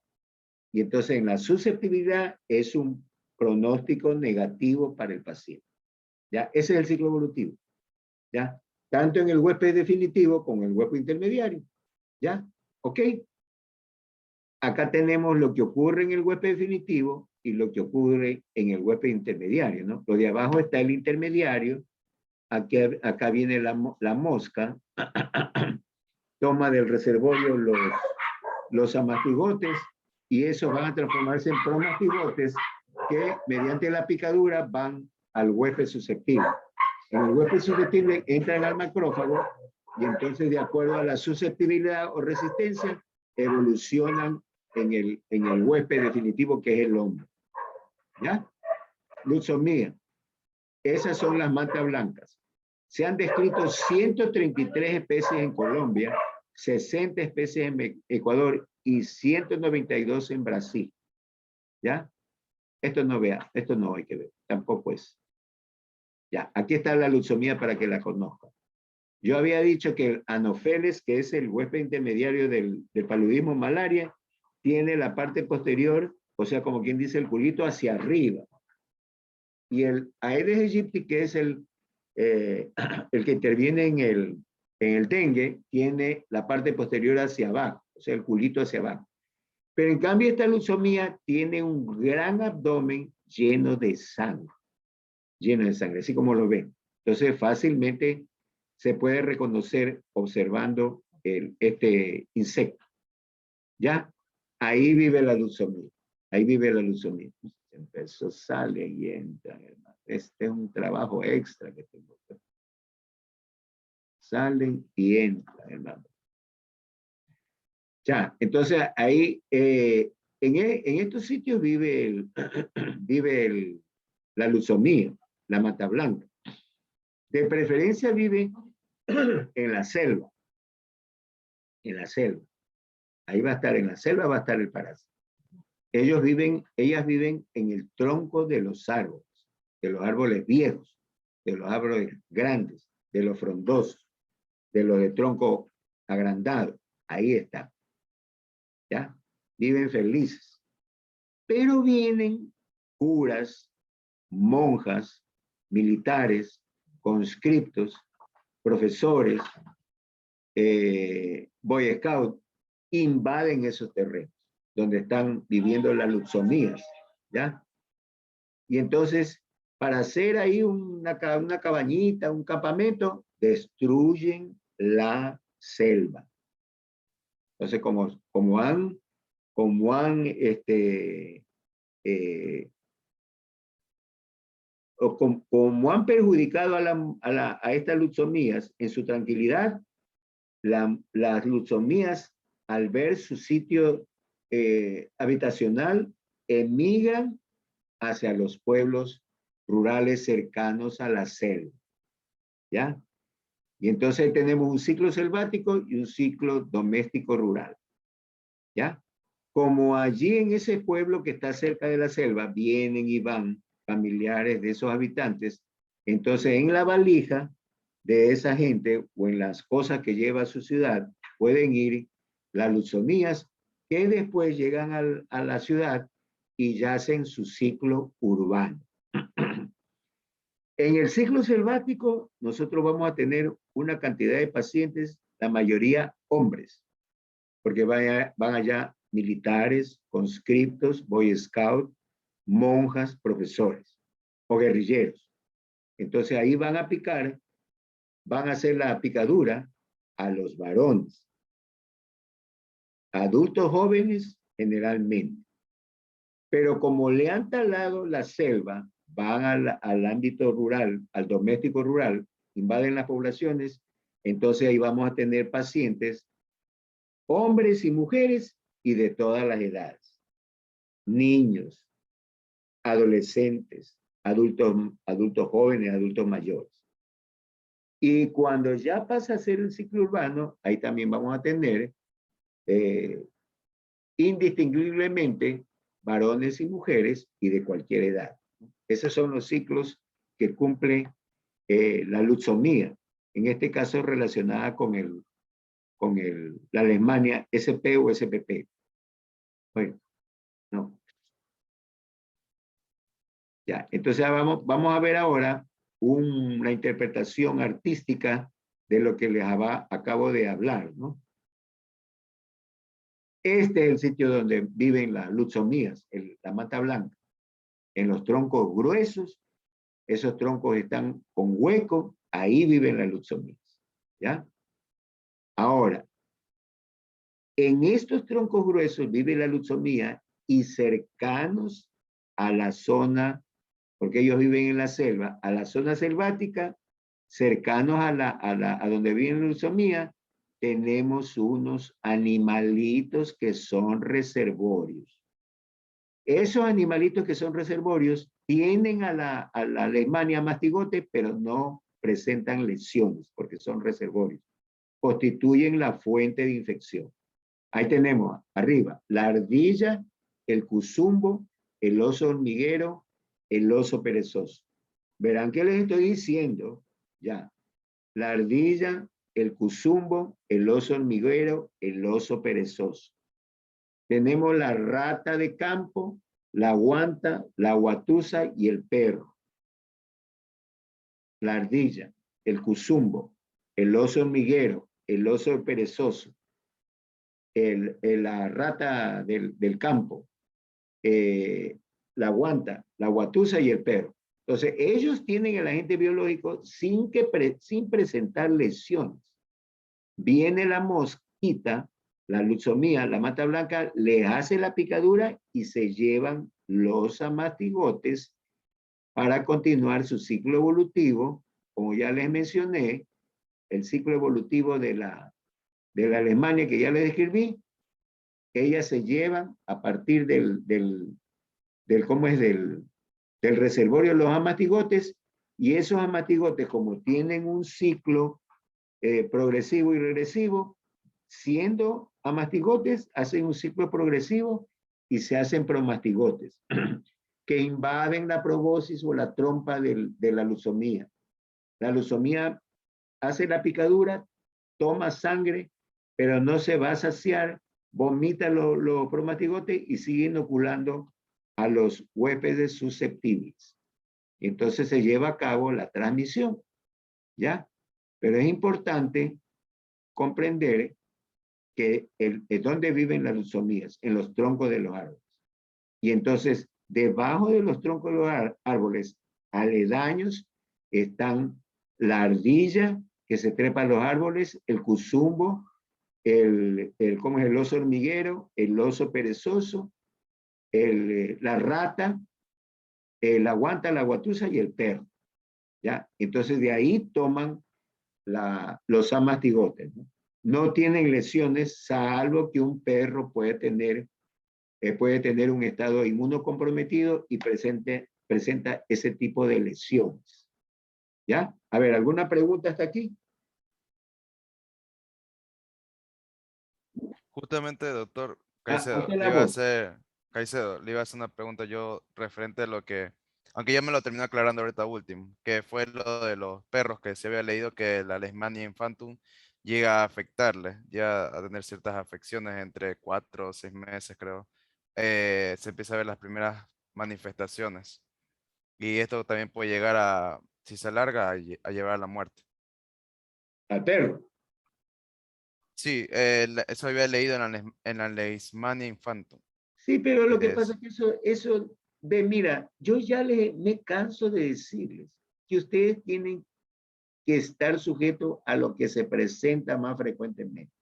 Y entonces en la susceptibilidad es un pronóstico negativo para el paciente. ¿Ya? Ese es el ciclo evolutivo. ¿Ya? Tanto en el huésped definitivo como en el huésped intermediario. ¿Ya? ¿Ok? Acá tenemos lo que ocurre en el huésped definitivo y lo que ocurre en el huésped intermediario, ¿no? Lo de abajo está el intermediario, acá viene la mosca, toma del reservorio los amastigotes y esos van a transformarse en promastigotes que mediante la picadura van al huésped susceptible. En el huésped susceptible entran al macrófago y entonces de acuerdo a la susceptibilidad o resistencia evolucionan en el huésped definitivo que es el hombre. ¿Ya? Luxomía. Esas son las mantas blancas. Se han descrito 133 especies en Colombia, 60 especies en Ecuador y 192 en Brasil. ¿Ya? Esto no hay que ver, tampoco es. Ya, aquí está la luxomía para que la conozcan. Yo había dicho que el Anopheles, que es el huésped intermediario del paludismo malaria, tiene la parte posterior, o sea, como quien dice, el culito hacia arriba. Y el Aedes aegypti, que es el que interviene en el dengue, tiene la parte posterior hacia abajo, o sea, el culito hacia abajo. Pero en cambio esta luxomía tiene un gran abdomen lleno de sangre, así como lo ven. Entonces fácilmente se puede reconocer observando este insecto. ¿Ya? Ahí vive la luxomía. Ahí vive la luxomía. Eso sale y entra, hermano. Este es un trabajo extra que tengo. Salen y entran, hermano. Ya, entonces ahí en estos sitios vive, la luzomía, la mata blanca. De preferencia vive en la selva. En la selva. Ahí va a estar, en la selva va a estar el parásito. Ellas viven en el tronco de los árboles viejos, de los árboles grandes, de los frondosos, de los de tronco agrandado. Ahí está. ¿Ya? Viven felices. Pero vienen curas, monjas, militares, conscriptos, profesores, Boy Scout, invaden esos terrenos donde están viviendo las luxomías, ¿ya? Y entonces, para hacer ahí una cabañita, un campamento, destruyen la selva. Entonces, como han perjudicado a estas luxomías en su tranquilidad, las luxomías, al ver su sitio habitacional, emigran hacia los pueblos rurales cercanos a la selva. ¿Ya? Y entonces tenemos un ciclo selvático y un ciclo doméstico rural. ¿Ya? Como allí en ese pueblo que está cerca de la selva, vienen y van familiares de esos habitantes, entonces en la valija de esa gente o en las cosas que lleva a su ciudad pueden ir las luxomías que después llegan a la ciudad y ya hacen su ciclo urbano. En el ciclo selvático nosotros vamos a tener una cantidad de pacientes, la mayoría hombres, porque van allá militares, conscriptos, boy scout, monjas, profesores o guerrilleros. Entonces ahí van a picar, van a hacer la picadura a los varones, adultos jóvenes generalmente. Pero como le han talado la selva, van al ámbito rural, al doméstico rural, invaden las poblaciones, entonces ahí vamos a tener pacientes, hombres y mujeres y de todas las edades. Niños, adolescentes, adultos jóvenes, adultos mayores. Y cuando ya pasa a ser el ciclo urbano, ahí también vamos a tener indistinguiblemente varones y mujeres y de cualquier edad. Esos son los ciclos que cumple la luxomía, en este caso relacionada con la Alemania SP o SPP. Bueno, no. Ya, entonces vamos a ver ahora una interpretación artística de lo que les acabo de hablar, ¿no? Este es el sitio donde viven las luxomías, la mata blanca, en los troncos gruesos. Esos troncos están con hueco, ahí viven las luxomías, ¿ya? Ahora, en estos troncos gruesos vive la luxomía y cercanos a la zona, porque ellos viven en la selva, a la zona selvática, cercanos a donde viven la luxomía, tenemos unos animalitos que son reservorios. Esos animalitos que son reservorios tienen a la Alemania mastigote, pero no presentan lesiones porque son reservorios. Constituyen la fuente de infección. Ahí tenemos arriba la ardilla, el cuzumbo, el oso hormiguero, el oso perezoso. Verán que les estoy diciendo ya. La ardilla, el cuzumbo, el oso hormiguero, el oso perezoso. Tenemos la rata de campo, la guanta, la guatusa y el perro. La ardilla, el cuzumbo, el oso hormiguero, el oso perezoso, la rata del campo, la guanta, la guatusa y el perro. Entonces, ellos tienen el agente biológico sin presentar lesiones. Viene la mosquita, la luxomía, la mata blanca, les hace la picadura y se llevan los amastigotes para continuar su ciclo evolutivo. Como ya les mencioné, el ciclo evolutivo de la Alemania que ya les describí, ellas se llevan a partir ¿cómo es? Del reservorio de los amatigotes, y esos amatigotes, como tienen un ciclo progresivo y regresivo, siendo amastigotes, hacen un ciclo progresivo y se hacen promastigotes, que invaden la probosis o la trompa de la leucemia. La leucemia hace la picadura, toma sangre, pero no se va a saciar, vomita los promastigotes y sigue inoculando a los huéspedes susceptibles. Entonces se lleva a cabo la transmisión, ¿ya? Pero es importante comprender que es donde viven las leucemias, en los troncos de los árboles. Y entonces, debajo de los troncos de los árboles, aledaños, están la ardilla que se trepa a los árboles, el cuzumbo, ¿cómo es? El oso hormiguero, el oso perezoso, la rata, la guanta, la guatusa y el perro. ¿Ya? Entonces de ahí toman los amastigotes, ¿no? No tienen lesiones, salvo que un perro puede tener un estado inmunocomprometido y presenta ese tipo de lesiones. ¿Ya? A ver, ¿alguna pregunta hasta aquí? Justamente, doctor Usted Caicedo, la voz. Le iba a hacer una pregunta yo referente a lo que, aunque ya me lo terminó aclarando ahorita último, que fue lo de los perros, que se había leído que la Leishmania infantum llega a afectarle, llega a tener ciertas afecciones entre 4 o 6 meses, creo. Se empieza a ver las primeras manifestaciones. Y esto también puede llegar a, si se alarga, a llevar a la muerte. Al perro. Sí, eso había leído en la Leishmania infantum. Sí, pero lo que pasa Es- es que mira, yo ya me canso de decirles que ustedes tienen que estar sujetos a lo que se presenta más frecuentemente.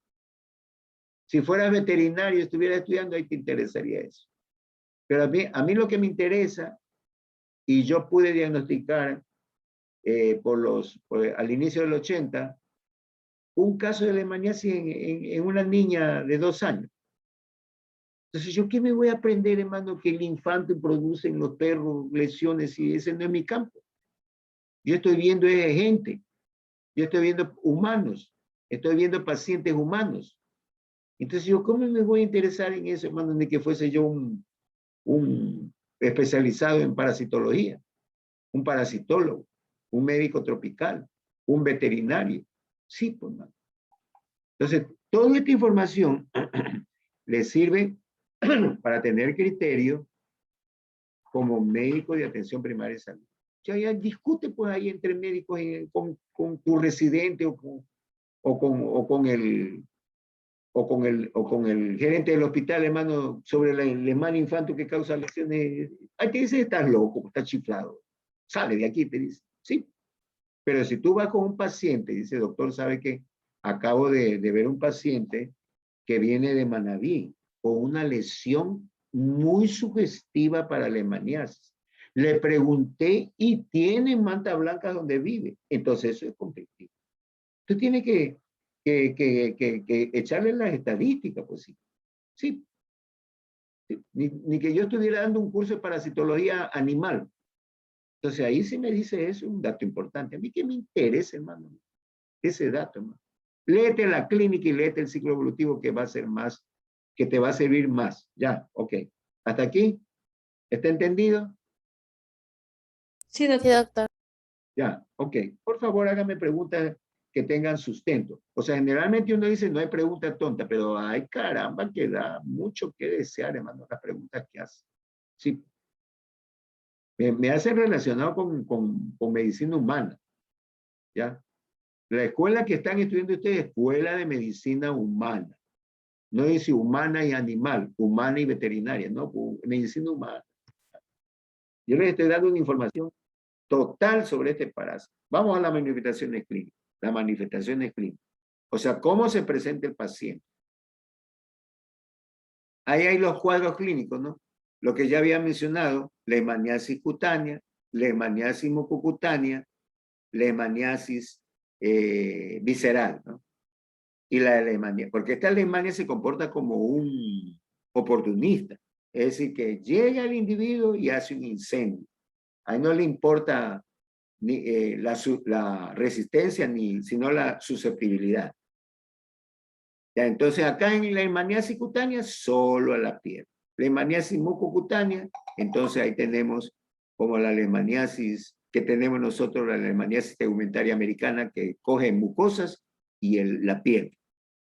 Si fueras veterinario, estuviera estudiando, ahí te interesaría eso. Pero a mí lo que me interesa, y yo pude diagnosticar al inicio del 80, un caso de leishmaniasis en una niña de 2 años. Entonces, ¿yo qué me voy a aprender, hermano, que el infante produce en los perros lesiones y ese no es mi campo? Yo estoy viendo gente, yo estoy viendo humanos, estoy viendo pacientes humanos. Entonces, ¿yo cómo me voy a interesar en eso, hermano, ni que fuese yo un especializado en parasitología, un parasitólogo, un médico tropical, un veterinario? Sí, pues, hermano. Entonces, toda esta información le sirve para tener criterio como médico de atención primaria de salud. Ya discute pues ahí entre médicos con tu residente o con el gerente del hospital, hermano, sobre el hermano infanto que causa lesiones. Ahí te dice, estás loco, estás chiflado. Sale de aquí, te dice. Sí. Pero si tú vas con un paciente y dice, doctor, ¿sabe qué? Acabo de ver un paciente que viene de Manabí con una lesión muy sugestiva para la leishmaniasis. Le pregunté y tiene manta blanca donde vive. Entonces eso es conflictivo. Tú tienes que echarle las estadísticas, pues sí. Sí. Ni que yo estuviera dando un curso de parasitología animal. Entonces ahí sí me dice eso, un dato importante. A mí que me interesa, hermano, ese dato, hermano. Léete la clínica y léete el ciclo evolutivo que va a ser más, que te va a servir más. Ya, ok. ¿Hasta aquí? ¿Está entendido? Sí, Sí, doctor. doctor. Ya, ok. Por favor, hágame preguntas que tengan sustento. O sea, generalmente uno dice, no hay pregunta tonta, pero ay, caramba, que da mucho que desear, hermano, las preguntas que hace. Sí. Me hacen relacionado con medicina humana. ¿Ya? La escuela que están estudiando ustedes, Escuela de Medicina Humana. No dice humana y animal, humana y veterinaria, no, medicina humana. Yo les estoy dando una información total sobre este parásito. Vamos a las manifestaciones clínicas. Las manifestaciones clínicas. O sea, cómo se presenta el paciente. Ahí hay los cuadros clínicos, ¿no? Lo que ya había mencionado, leishmaniasis cutánea, leishmaniasis mucocutánea, leishmaniasis visceral, ¿no? Y la leishmania, porque esta leishmania se comporta como oportunista. Es decir, que llega el individuo y hace un incendio. A él no le importa ni, la resistencia, sino la susceptibilidad. Ya, entonces acá en la hemaniasis cutánea, solo a la piel. La hemaniasis mucocutánea, entonces ahí tenemos como la leishmaniasis que tenemos nosotros, la leishmaniasis tegumentaria americana, que coge mucosas y la piel.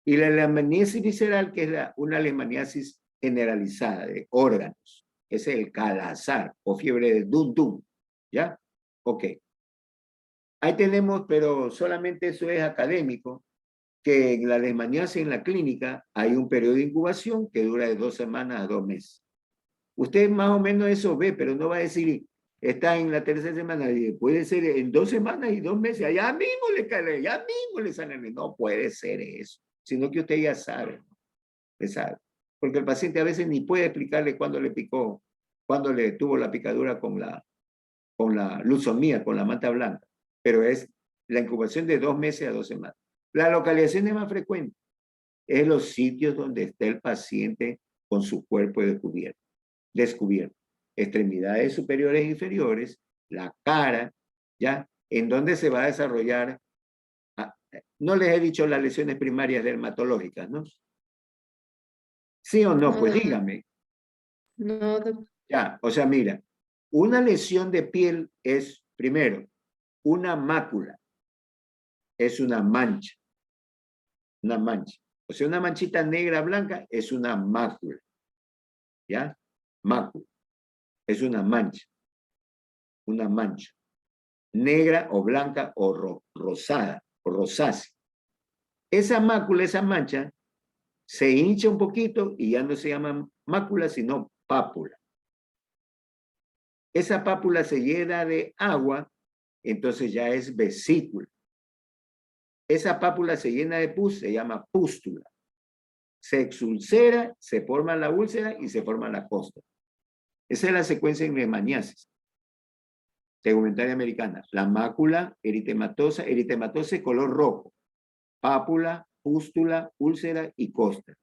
Y la leishmaniasis visceral, que es una leishmaniasis generalizada de órganos. Ese es el calazar o fiebre de Dun-Dun. ¿Ya? Ok. Ahí tenemos, pero solamente eso es académico, que en la leishmaniasis en la clínica hay un periodo de incubación que dura de 2 semanas a 2 meses. Usted más o menos eso ve, pero no va a decir, está en la 3ª semana, puede ser en 2 semanas y 2 meses, allá mismo le cae, ya mismo le sale. No puede ser eso, sino que usted ya sabe, sabe. Porque el paciente a veces ni puede explicarle cuándo le picó, cuándo le tuvo la picadura con la leucemia, con la manta blanca, pero es la incubación de 2 meses a 2 semanas. La localización es más frecuente, es los sitios donde está el paciente con su cuerpo descubierto. Extremidades superiores e inferiores, la cara, ¿ya? En donde se va a desarrollar, no les he dicho las lesiones primarias dermatológicas, ¿no? ¿Sí o no? Pues dígame. No, Ya, o sea, mira, una lesión de piel es, primero, una mácula, es una mancha. Una mancha. O sea, una manchita negra blanca es una mácula. ¿Ya? Mácula. Es una mancha. Una mancha. Negra o blanca o rosada o rosácea. Esa mácula, esa mancha, se hincha un poquito y ya no se llama mácula, sino pápula. Esa pápula se llena de agua, entonces ya es vesícula. Esa pápula se llena de pus, se llama pústula. Se exulcera, se forma la úlcera y se forma la costra. Esa es la secuencia en leishmaniasis tegumentaria americana. La mácula, eritematosa de color rojo, pápula, pústula, úlcera y costra.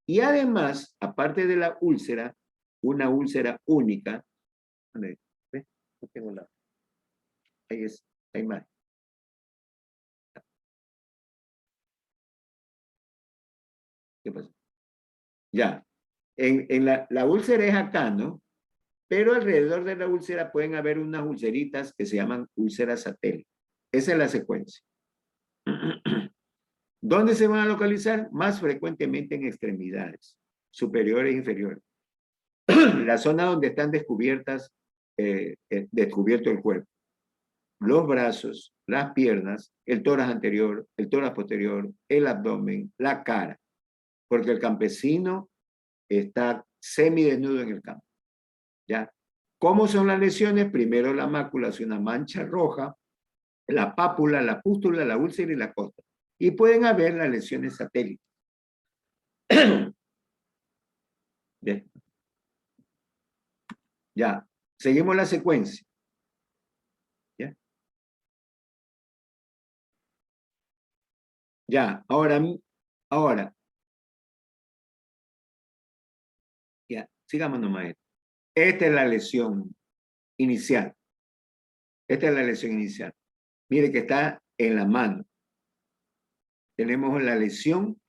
Y además, aparte de la úlcera, una úlcera única. ¿Dónde? ¿Ve? No tengo la. Ahí es, hay más. ¿Qué pasa? Ya. En la úlcera es acá, ¿no? Pero alrededor de la úlcera pueden haber unas ulceritas que se llaman úlceras satélites. Esa es la secuencia. ¿Dónde se van a localizar? Más frecuentemente en extremidades, superiores e inferiores. La zona donde están descubierto el cuerpo. Los brazos, las piernas, el tórax anterior, el tórax posterior, el abdomen, la cara. Porque el campesino está semidesnudo en el campo. ¿Ya? ¿Cómo son las lesiones? Primero la mácula es una mancha roja, la pápula, la pústula, la úlcera y la costra. Y pueden haber las lesiones satélites. Bien. Ya, seguimos la secuencia. ¿Ya? Ya, ahora. Ya, sigamos nomás. Esta es la lesión inicial. Esta es la lesión inicial. Mire que está en la mano. Tenemos la lesión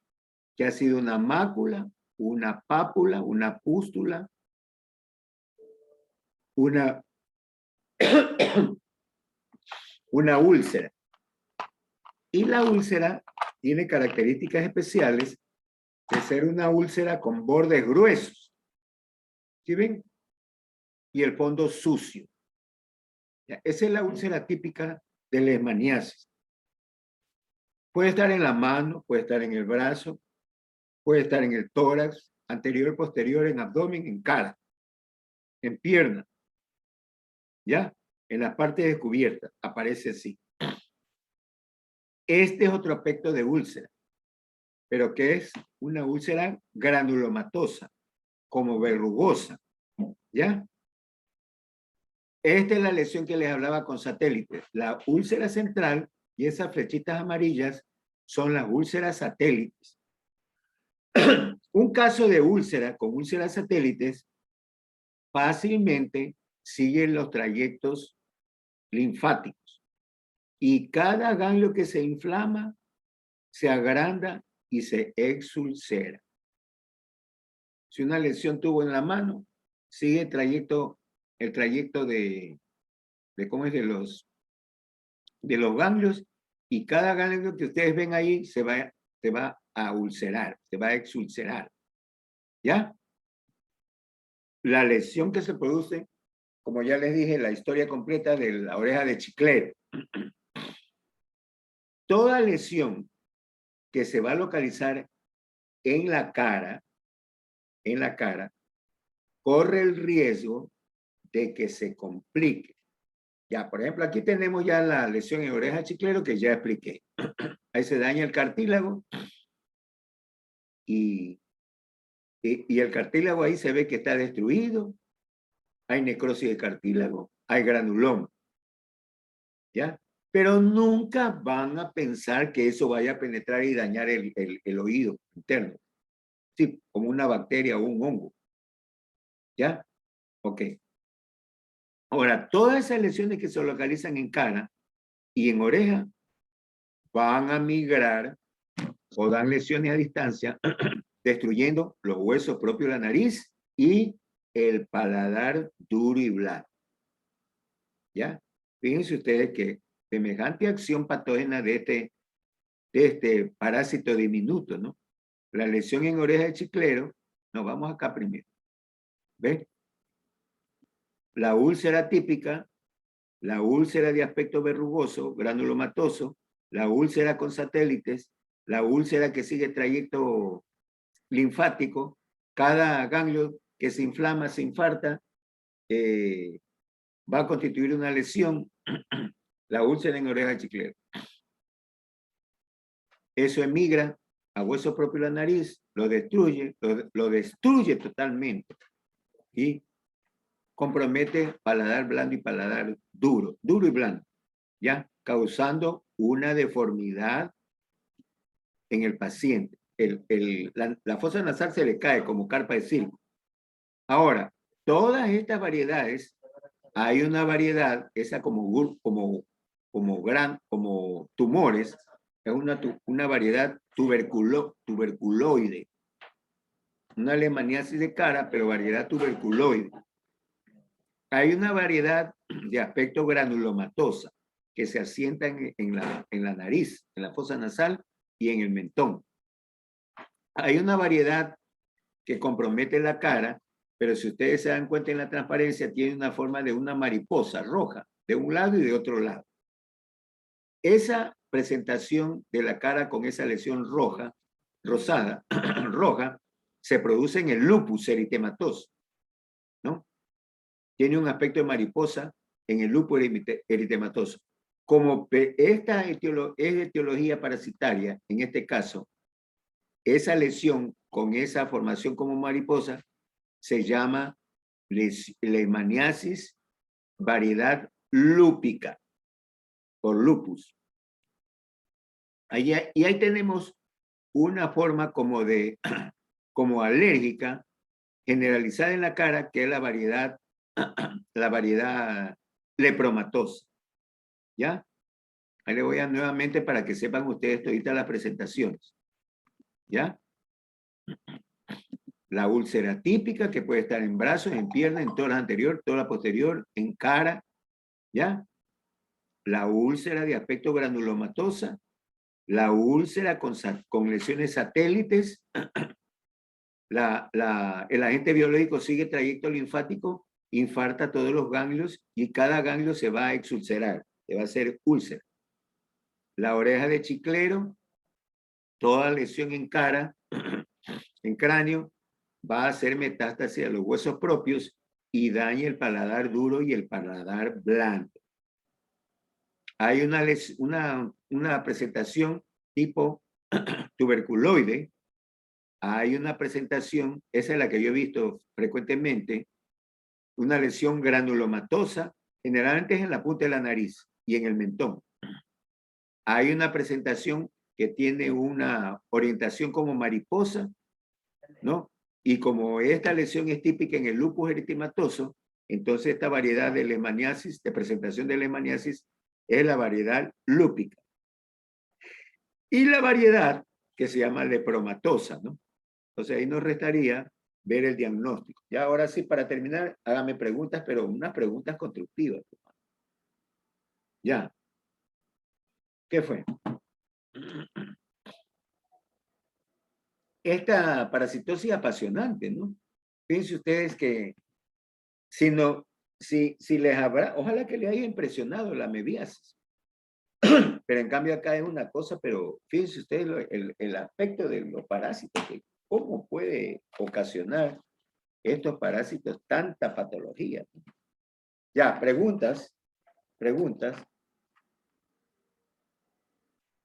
que ha sido una mácula, una pápula, una pústula, una úlcera. Y la úlcera tiene características especiales de ser una úlcera con bordes gruesos. ¿Sí ven? Y el fondo sucio. Esa es la úlcera típica de la leishmaniasis. Puede estar en la mano, puede estar en el brazo, puede estar en el tórax, anterior, posterior, en abdomen, en cara, en pierna. ¿Ya? En la parte descubierta aparece así. Este es otro aspecto de úlcera, pero que es una úlcera granulomatosa, como verrugosa. ¿Ya? Esta es la lesión que les hablaba con satélites. La úlcera central y esas flechitas amarillas son las úlceras satélites. Un caso de úlcera con úlceras satélites fácilmente siguen los trayectos linfáticos y cada ganglio que se inflama se agranda y se exulcera. Si una lesión tuvo en la mano, sigue el trayecto ¿cómo es? De los ganglios, y cada ganglio que ustedes ven ahí se va a ulcerar, se va a exulcerar. ¿Ya? La lesión que se produce, como ya les dije, la historia completa de la oreja de chiclero. Toda lesión que se va a localizar en la cara, corre el riesgo de que se complique. Ya, por ejemplo, aquí tenemos ya la lesión en oreja de chiclero que ya expliqué. Ahí se daña el cartílago y el cartílago ahí se ve que está destruido, hay necrosis de cartílago, hay granuloma, ¿ya? Pero nunca van a pensar que eso vaya a penetrar y dañar el oído interno, sí, como una bacteria o un hongo, ¿ya? Ok. Ahora, todas esas lesiones que se localizan en cara y en oreja van a migrar o dan lesiones a distancia destruyendo los huesos propios de la nariz y el paladar duro y blando. ¿Ya? Fíjense ustedes que semejante acción patógena de este parásito diminuto, ¿no? La lesión en oreja de chiclero, nos vamos acá primero. ¿Ven? La úlcera típica, la úlcera de aspecto verrugoso, granulomatoso, la úlcera con satélites, la úlcera que sigue trayecto linfático, cada ganglio que se inflama, se infarta, va a constituir una lesión, la úlcera en oreja de chiclero. Eso emigra a hueso propio de la nariz, lo destruye totalmente y compromete paladar blando y paladar duro y blando, ¿ya? Causando una deformidad en el paciente. La fosa nasal se le cae como carpa de circo. Ahora, todas estas variedades, hay una variedad, esa como tumores, es una variedad tuberculoide. Una leishmaniasis de cara, pero variedad tuberculoide. Hay una variedad de aspecto granulomatosa que se asienta en la nariz, en la fosa nasal y en el mentón. Hay una variedad que compromete la cara, pero si ustedes se dan cuenta en la transparencia, tiene una forma de una mariposa roja, de un lado y de otro lado. Esa presentación de la cara con esa lesión roja, rosada, roja, se produce en el lupus eritematoso, ¿no? Tiene un aspecto de mariposa en el lupus eritematoso. Como esta es etiología parasitaria, en este caso, esa lesión con esa formación como mariposa se llama leishmaniasis variedad lúpica por lupus. Y ahí tenemos una forma como alérgica generalizada en la cara, que es la variedad lepromatosa. ¿Ya? Ahí le voy a nuevamente para que sepan ustedes ahorita las presentaciones. ¿Ya? La úlcera típica, que puede estar en brazos, en piernas, en toda la anterior, toda la posterior, en cara. ¿Ya? La úlcera de aspecto granulomatosa, la úlcera con lesiones satélites, el agente biológico sigue trayecto linfático, infarta todos los ganglios y cada ganglio se va a exulcerar, se va a hacer úlcera. La oreja de chiclero, toda lesión en cara, en cráneo, va a hacer metástasis a los huesos propios y daña el paladar duro y el paladar blando. Hay una presentación tipo tuberculoide. Hay una presentación, esa es la que yo he visto frecuentemente, una lesión granulomatosa, generalmente es en la punta de la nariz y en el mentón. Hay una presentación que tiene una orientación como mariposa ¿no? Y como esta lesión es típica en el lupus eritematoso, entonces esta variedad de leishmaniasis, de presentación de leishmaniasis, es la variedad lúpica. Y la variedad que se llama lepromatosa, ¿no? Entonces ahí nos restaría ver el diagnóstico. Ya ahora sí, para terminar, hágame preguntas, pero unas preguntas constructivas. Ya. ¿Qué fue? Esta parasitosis apasionante, ¿no? Fíjense ustedes que si les habrá, ojalá que les haya impresionado la mebiasis. Pero en cambio acá es una cosa, pero fíjense ustedes el aspecto de los parásitos, que cómo puede ocasionar estos parásitos tanta patología. Ya, preguntas.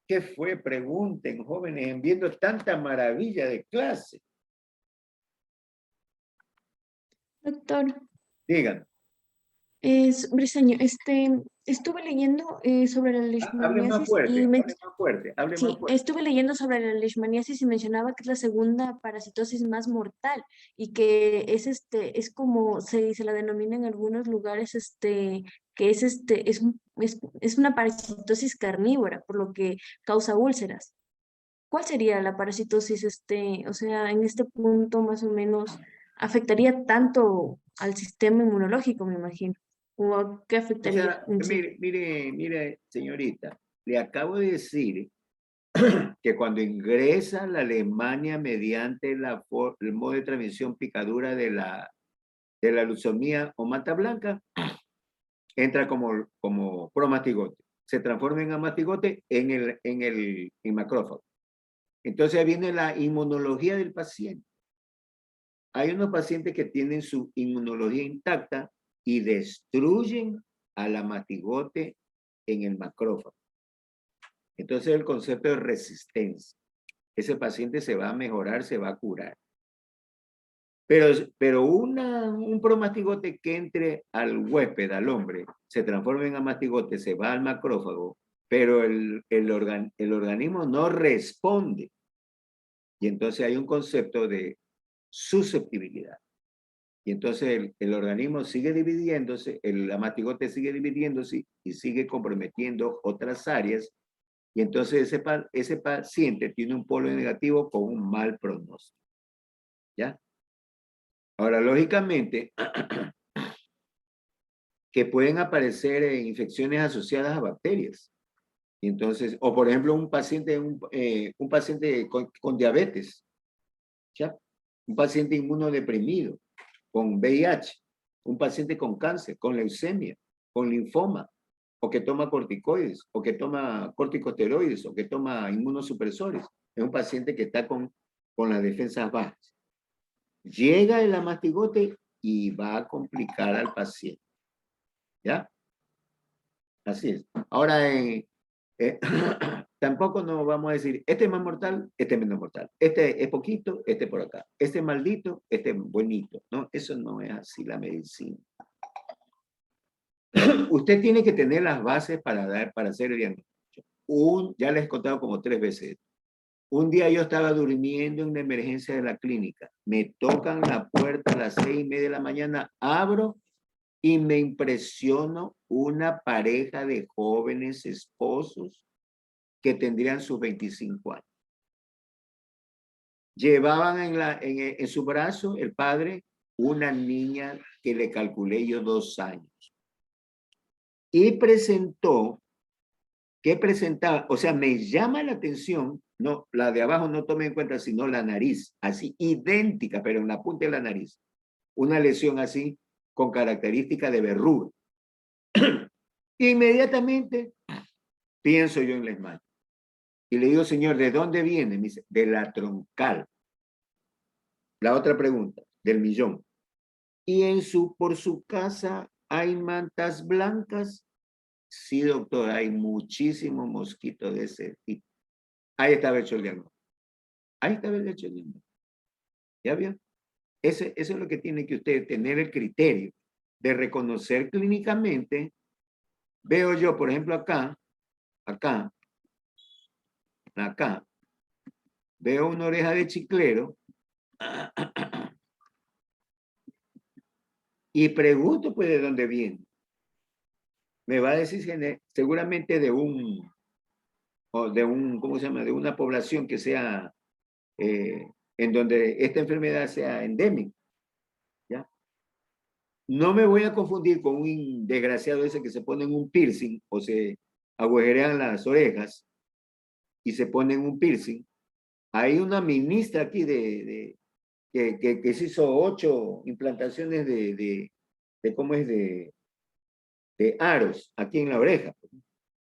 ¿Qué fue? Pregunten, jóvenes, viendo tanta maravilla de clase. Doctor, Digan. Briseño, estuve leyendo sobre la Hable más leishmaniasis fuerte, y hable más fuerte, hable sí, más fuerte. estuve leyendo sobre la leishmaniasis y mencionaba que es la segunda parasitosis más mortal y que es como se la denomina en algunos lugares, que es una parasitosis carnívora, por lo que causa úlceras. ¿Cuál sería la parasitosis, o sea, en este punto más o menos afectaría tanto al sistema inmunológico, me imagino? ¿O a qué O afectaría sea, en sí? mire, señorita, le acabo de decir que cuando ingresa la Alemania mediante el modo de transmisión picadura de la leucemia o mata blanca, entra como promastigote. Se transforma en amastigote en macrófago. Entonces ahí viene la inmunología del paciente. Hay unos pacientes que tienen su inmunología intacta y destruyen al amastigote en el macrófago. Entonces el concepto de resistencia. Ese paciente se va a mejorar, se va a curar. Pero un promastigote que entre al huésped, al hombre, se transforma en amastigote, se va al macrófago, pero el organismo no responde. Y entonces hay un concepto de susceptibilidad. Y entonces el organismo sigue dividiéndose, el amastigote sigue dividiéndose y sigue comprometiendo otras áreas. Y entonces ese paciente tiene un polo negativo con un mal pronóstico. ¿Ya? Ahora, lógicamente, que pueden aparecer infecciones asociadas a bacterias. Y entonces, o por ejemplo, un paciente con diabetes, ¿ya? Un paciente inmunodeprimido, con VIH, un paciente con cáncer, con leucemia, con linfoma, o que toma corticoides, o que toma corticosteroides, o que toma inmunosupresores. Es un paciente que está con las defensas bajas. Llega el amastigote y va a complicar al paciente. ¿Ya? Así es. Ahora, tampoco nos vamos a decir, este es más mortal, este es menos mortal. Este es poquito, este por acá. Este es maldito, este es bonito. No, eso no es así la medicina. Usted tiene que tener las bases para hacer el diagnóstico. Ya les he contado como 3 veces. Un día yo estaba durmiendo en una emergencia de la clínica. Me tocan la puerta a las 6:30 de la mañana. Abro y me impresionó una pareja de jóvenes esposos que tendrían sus 25 años. Llevaban en su brazo el padre una niña que le calculé yo 2 años. Y presentaba, o sea, me llama la atención, no, la de abajo no tome en cuenta, sino la nariz, así idéntica, pero en la punta de la nariz. Una lesión así, con característica de verruga. Inmediatamente pienso yo en la esmalte. Y le digo, señor, ¿de dónde viene? Me dice, de la troncal. La otra pregunta, del millón. ¿Y por su casa hay mantas blancas? Sí, doctor, hay muchísimos mosquitos de ese tipo. Ahí estaba hecho el diagnóstico. Ahí estaba hecho el diagnóstico. ¿Ya vio? Eso es lo que tiene que usted tener el criterio de reconocer clínicamente. Veo yo, por ejemplo, acá, veo una oreja de chiclero Y pregunto, pues, ¿de dónde viene? Me va a decir seguramente de un, ¿cómo se llama? De una población que sea, en donde esta enfermedad sea endémica, ¿ya? No me voy a confundir con un desgraciado ese que se ponen un piercing o se agujerean las orejas y se ponen un piercing. Hay una ministra aquí que se hizo 8 implantaciones de ¿cómo es? De aros aquí en la oreja.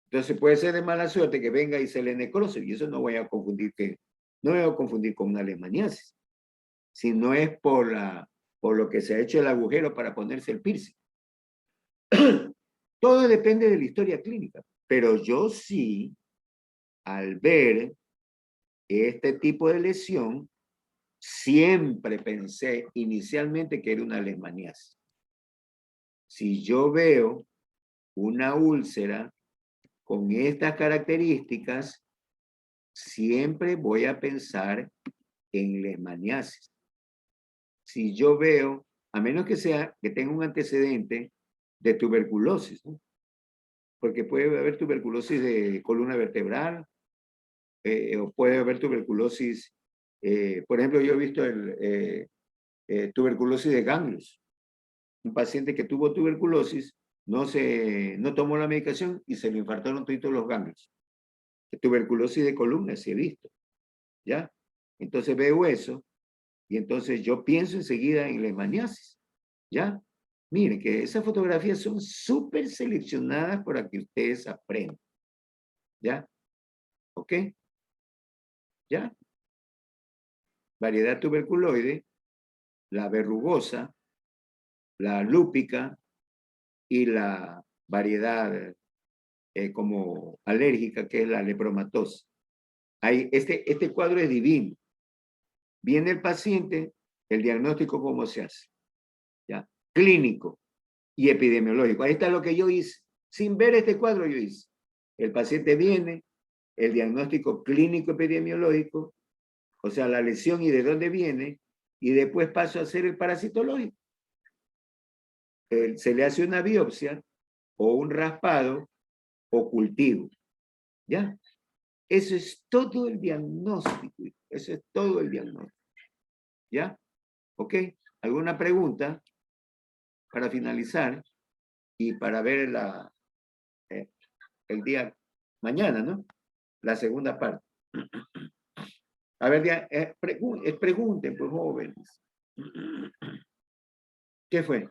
Entonces puede ser de mala suerte que venga y se le necrose, y eso no voy a confundir con una leishmaniasis, si no es por lo que se ha hecho el agujero para ponerse el piercing. Todo depende de la historia clínica, pero yo sí, al ver este tipo de lesión, siempre pensé inicialmente que era una leishmaniasis. Si yo veo una úlcera con estas características, siempre voy a pensar en leishmaniasis. Si yo veo, a menos que tenga un antecedente de tuberculosis, ¿no? Porque puede haber tuberculosis de columna vertebral, o puede haber tuberculosis, por ejemplo, yo he visto tuberculosis de ganglios. Un paciente que tuvo tuberculosis no tomó la medicación y se le infartaron todos los ganglios. Tuberculosis de columna sí he visto, ¿ya? Entonces veo eso y entonces yo pienso enseguida en leishmaniasis, ¿ya? Miren que esas fotografías son súper seleccionadas para que ustedes aprendan, ¿ya? ¿Ok? ¿Ya? Variedad tuberculoide, la verrugosa, la lúpica y la variedad como alérgica, que es la lepromatosa. Este cuadro es divino. Viene el paciente, el diagnóstico, ¿cómo se hace? ¿Ya? Clínico y epidemiológico. Ahí está lo que yo hice. Sin ver este cuadro yo hice. El paciente viene, el diagnóstico clínico epidemiológico, o sea, la lesión y de dónde viene, y después paso a hacer el parasitológico. Se le hace una biopsia o un raspado o cultivo. ¿Ya? Eso es todo el diagnóstico. Eso es todo el diagnóstico. ¿Ya? ¿Ok? ¿Alguna pregunta para finalizar y para ver el día mañana, ¿no? La segunda parte. A ver, pregunten, pues, jóvenes. ¿Qué fue?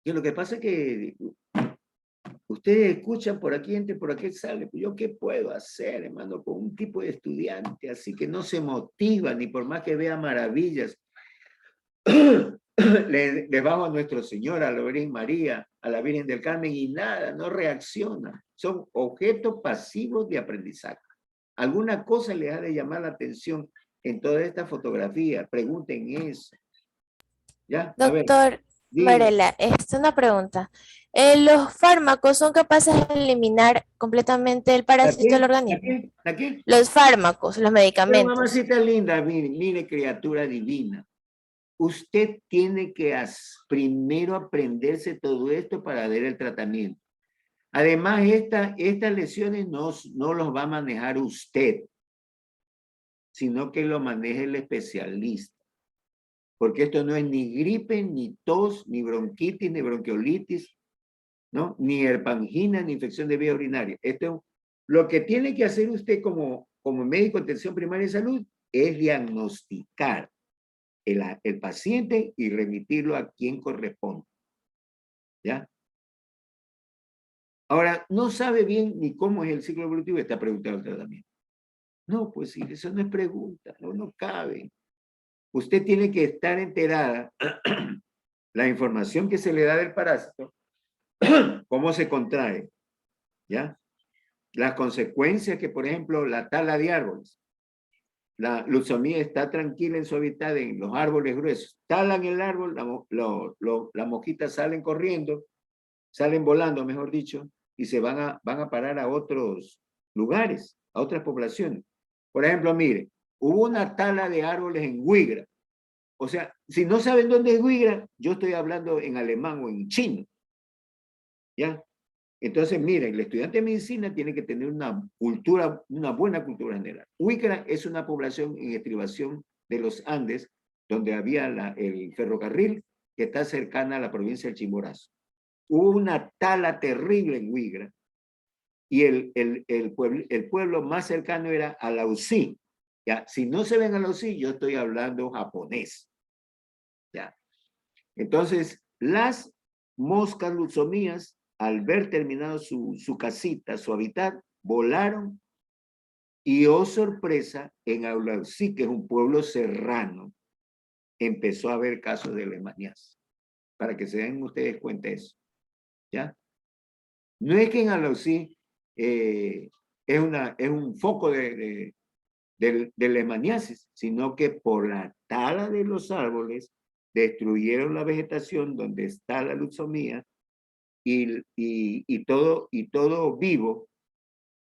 Que lo que pasa es que ustedes escuchan por aquí, entre por aquí sale. Pues yo, ¿qué puedo hacer, hermano, con un tipo de estudiante así que no se motiva ni por más que vea maravillas? Le vamos a Nuestro Señor, a la Virgen María, a la Virgen del Carmen y nada, no reacciona. Son objetos pasivos de aprendizaje. Alguna cosa les ha de llamar la atención en toda esta fotografía. Pregunten eso. ¿Ya? Doctor Varela, es una pregunta. ¿Los fármacos son capaces de eliminar completamente el parásito del organismo? ¿A qué? Los fármacos, los Pero, medicamentos. mamacita linda, mire, criatura divina. Usted tiene que primero aprenderse todo esto para ver el tratamiento. Además, estas lesiones no los va a manejar usted, sino que lo maneje el especialista. Porque esto no es ni gripe, ni tos, ni bronquitis, ni bronquiolitis, ¿no? Ni herpangina, ni infección de vía urinaria. Lo que tiene que hacer usted como médico de atención primaria de salud es diagnosticar el paciente y remitirlo a quien corresponde. ¿Ya? Ahora, no sabe bien ni cómo es el ciclo evolutivo y está preguntando el tratamiento. No, pues sí, eso no es pregunta, no cabe. Usted tiene que estar enterada la información que se le da del parásito, cómo se contrae, ¿ya? Las consecuencias que, por ejemplo, la tala de árboles. La leucemia está tranquila en su hábitat en los árboles gruesos. Talan el árbol, las mosquitas salen corriendo, salen volando, mejor dicho, y se van a parar a otros lugares, a otras poblaciones. Por ejemplo, mire, hubo una tala de árboles en Huigra. O sea, si no saben dónde es Huigra, yo estoy hablando en alemán o en chino. ¿Ya? Entonces, miren, el estudiante de medicina tiene que tener una cultura, una buena cultura general. Huigra es una población en estribación de los Andes, donde había el ferrocarril que está cercana a la provincia del Chimborazo. Hubo una tala terrible en Huigra y el pueblo más cercano era Alausí. ¿Ya? Si no se ven Alausí, yo estoy hablando japonés. ¿Ya? Entonces, las moscas luxomías, al ver terminado su casita, su hábitat, volaron y, oh sorpresa, en Alausí, que es un pueblo serrano, empezó a haber casos de leishmaniasis. Para que se den ustedes cuenta de eso. ¿Ya? No es que en Alausí es un foco de leishmaniasis, sino que por la tala de los árboles destruyeron la vegetación donde está la luxomía y todo vivo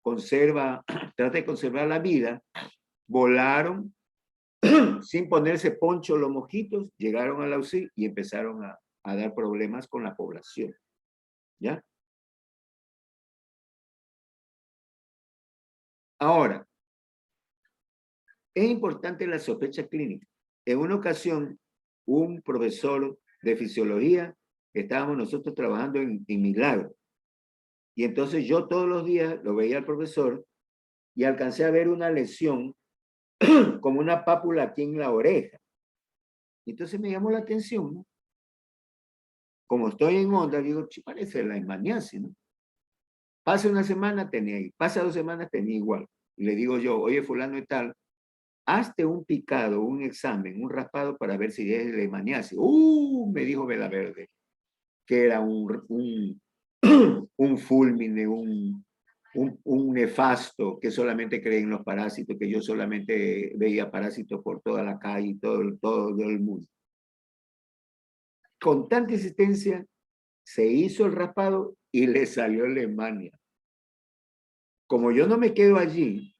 trata de conservar la vida. Volaron sin ponerse poncho los mosquitos, llegaron a la UCI y empezaron a dar problemas con la población. ¿Ya? Ahora, es importante la sospecha clínica. En una ocasión, un profesor de fisiología, estábamos nosotros trabajando en Milagro. Y entonces yo todos los días lo veía al profesor y alcancé a ver una lesión como una pápula aquí en la oreja. Y entonces me llamó la atención, ¿no? Como estoy en onda, digo, parece la leishmaniasis, ¿no? Pasa una semana, tenía ahí. Pasa 2 semanas, tenía igual. Y le digo yo, oye, fulano y tal, hazte un picado, un examen, un raspado para ver si es leishmaniasis. Me dijo Velaverde, que era un fulmine, un nefasto que solamente cree en los parásitos, que yo solamente veía parásitos por toda la calle y todo el mundo. Con tanta insistencia, se hizo el raspado y le salió leishmania. Como yo no me quedo allí,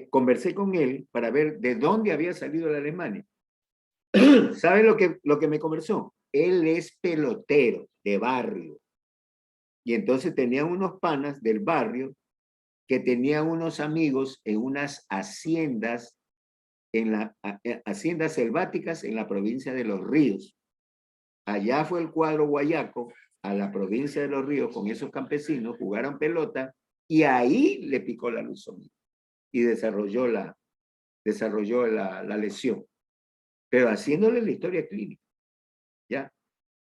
conversé con él para ver de dónde había salido la leishmania. ¿Sabe lo que me conversó? Él es pelotero de barrio. Y entonces tenía unos panas del barrio que tenían unos amigos en unas haciendas, haciendas selváticas en la provincia de Los Ríos. Allá fue el cuadro guayaco a la provincia de Los Ríos con esos campesinos, jugaron pelota y ahí le picó la leucemia y desarrolló la lesión, pero haciéndole la historia clínica. ¿Ya?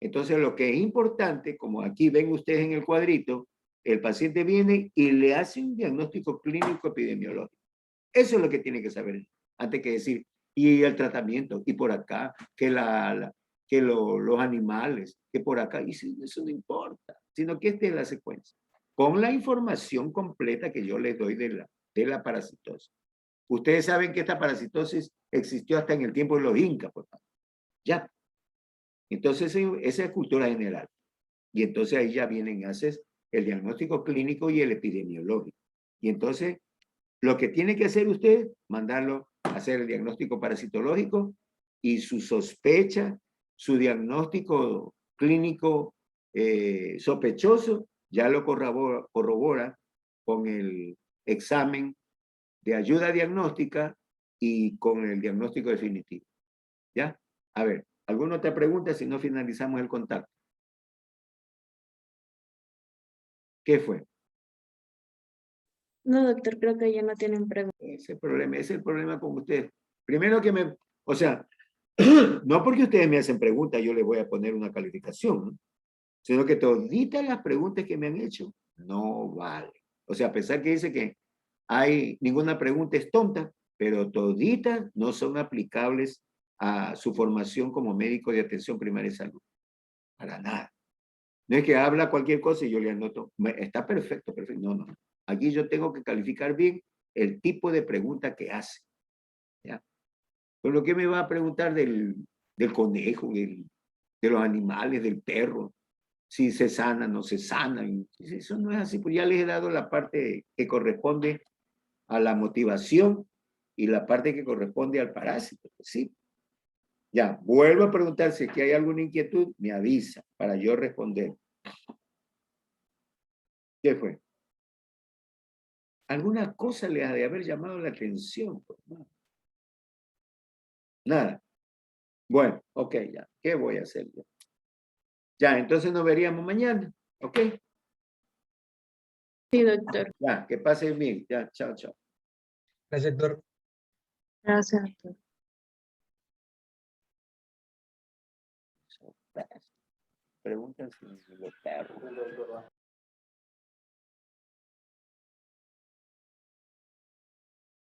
Entonces lo que es importante, como aquí ven ustedes en el cuadrito, el paciente viene y le hace un diagnóstico clínico epidemiológico. Eso es lo que tiene que saber antes que decir, y el tratamiento, y por acá, que los animales, que por acá, y eso no importa, sino que esta es la secuencia. Con la información completa que yo les doy de la parasitosis. Ustedes saben que esta parasitosis existió hasta en el tiempo de los incas, por favor. Ya. Entonces, esa es cultura general. Y entonces ahí ya vienen, haces el diagnóstico clínico y el epidemiológico. Y entonces, lo que tiene que hacer usted, mandarlo a hacer el diagnóstico parasitológico y su sospecha, su diagnóstico clínico sospechoso, ya lo corrobora con el examen de ayuda diagnóstica y con el diagnóstico definitivo. ¿Ya? A ver, ¿alguna otra pregunta si no finalizamos el contacto? ¿Qué fue? No, doctor, creo que ya no tienen preguntas. Ese es el problema con ustedes. Primero que o sea, no porque ustedes me hacen preguntas yo les voy a poner una calificación, ¿no? Sino que toditas las preguntas que me han hecho no vale. O sea, a pesar que dice que ninguna pregunta es tonta, pero toditas no son aplicables a su formación como médico de atención primaria de salud. Para nada. No es que habla cualquier cosa y yo le anoto, está perfecto, perfecto. No, no. Aquí yo tengo que calificar bien el tipo de pregunta que hace. ¿Ya? Pero lo que me va a preguntar del conejo, de los animales, del perro, si se sana, no se sana. Eso no es así, pues ya les he dado la parte que corresponde a la motivación y la parte que corresponde al parásito. Pues sí. Ya, vuelvo a preguntar si es que hay alguna inquietud, me avisa para yo responder. ¿Qué fue? ¿Alguna cosa le ha de haber llamado la atención? Pues, no. Nada. Bueno, ok, ya. ¿Qué voy a hacer yo? Ya, entonces nos veríamos mañana. ¿Ok? Sí, doctor. Ya, que pasen bien. Ya, chao, chao. Gracias, doctor. Gracias, doctor. Preguntan si los perros.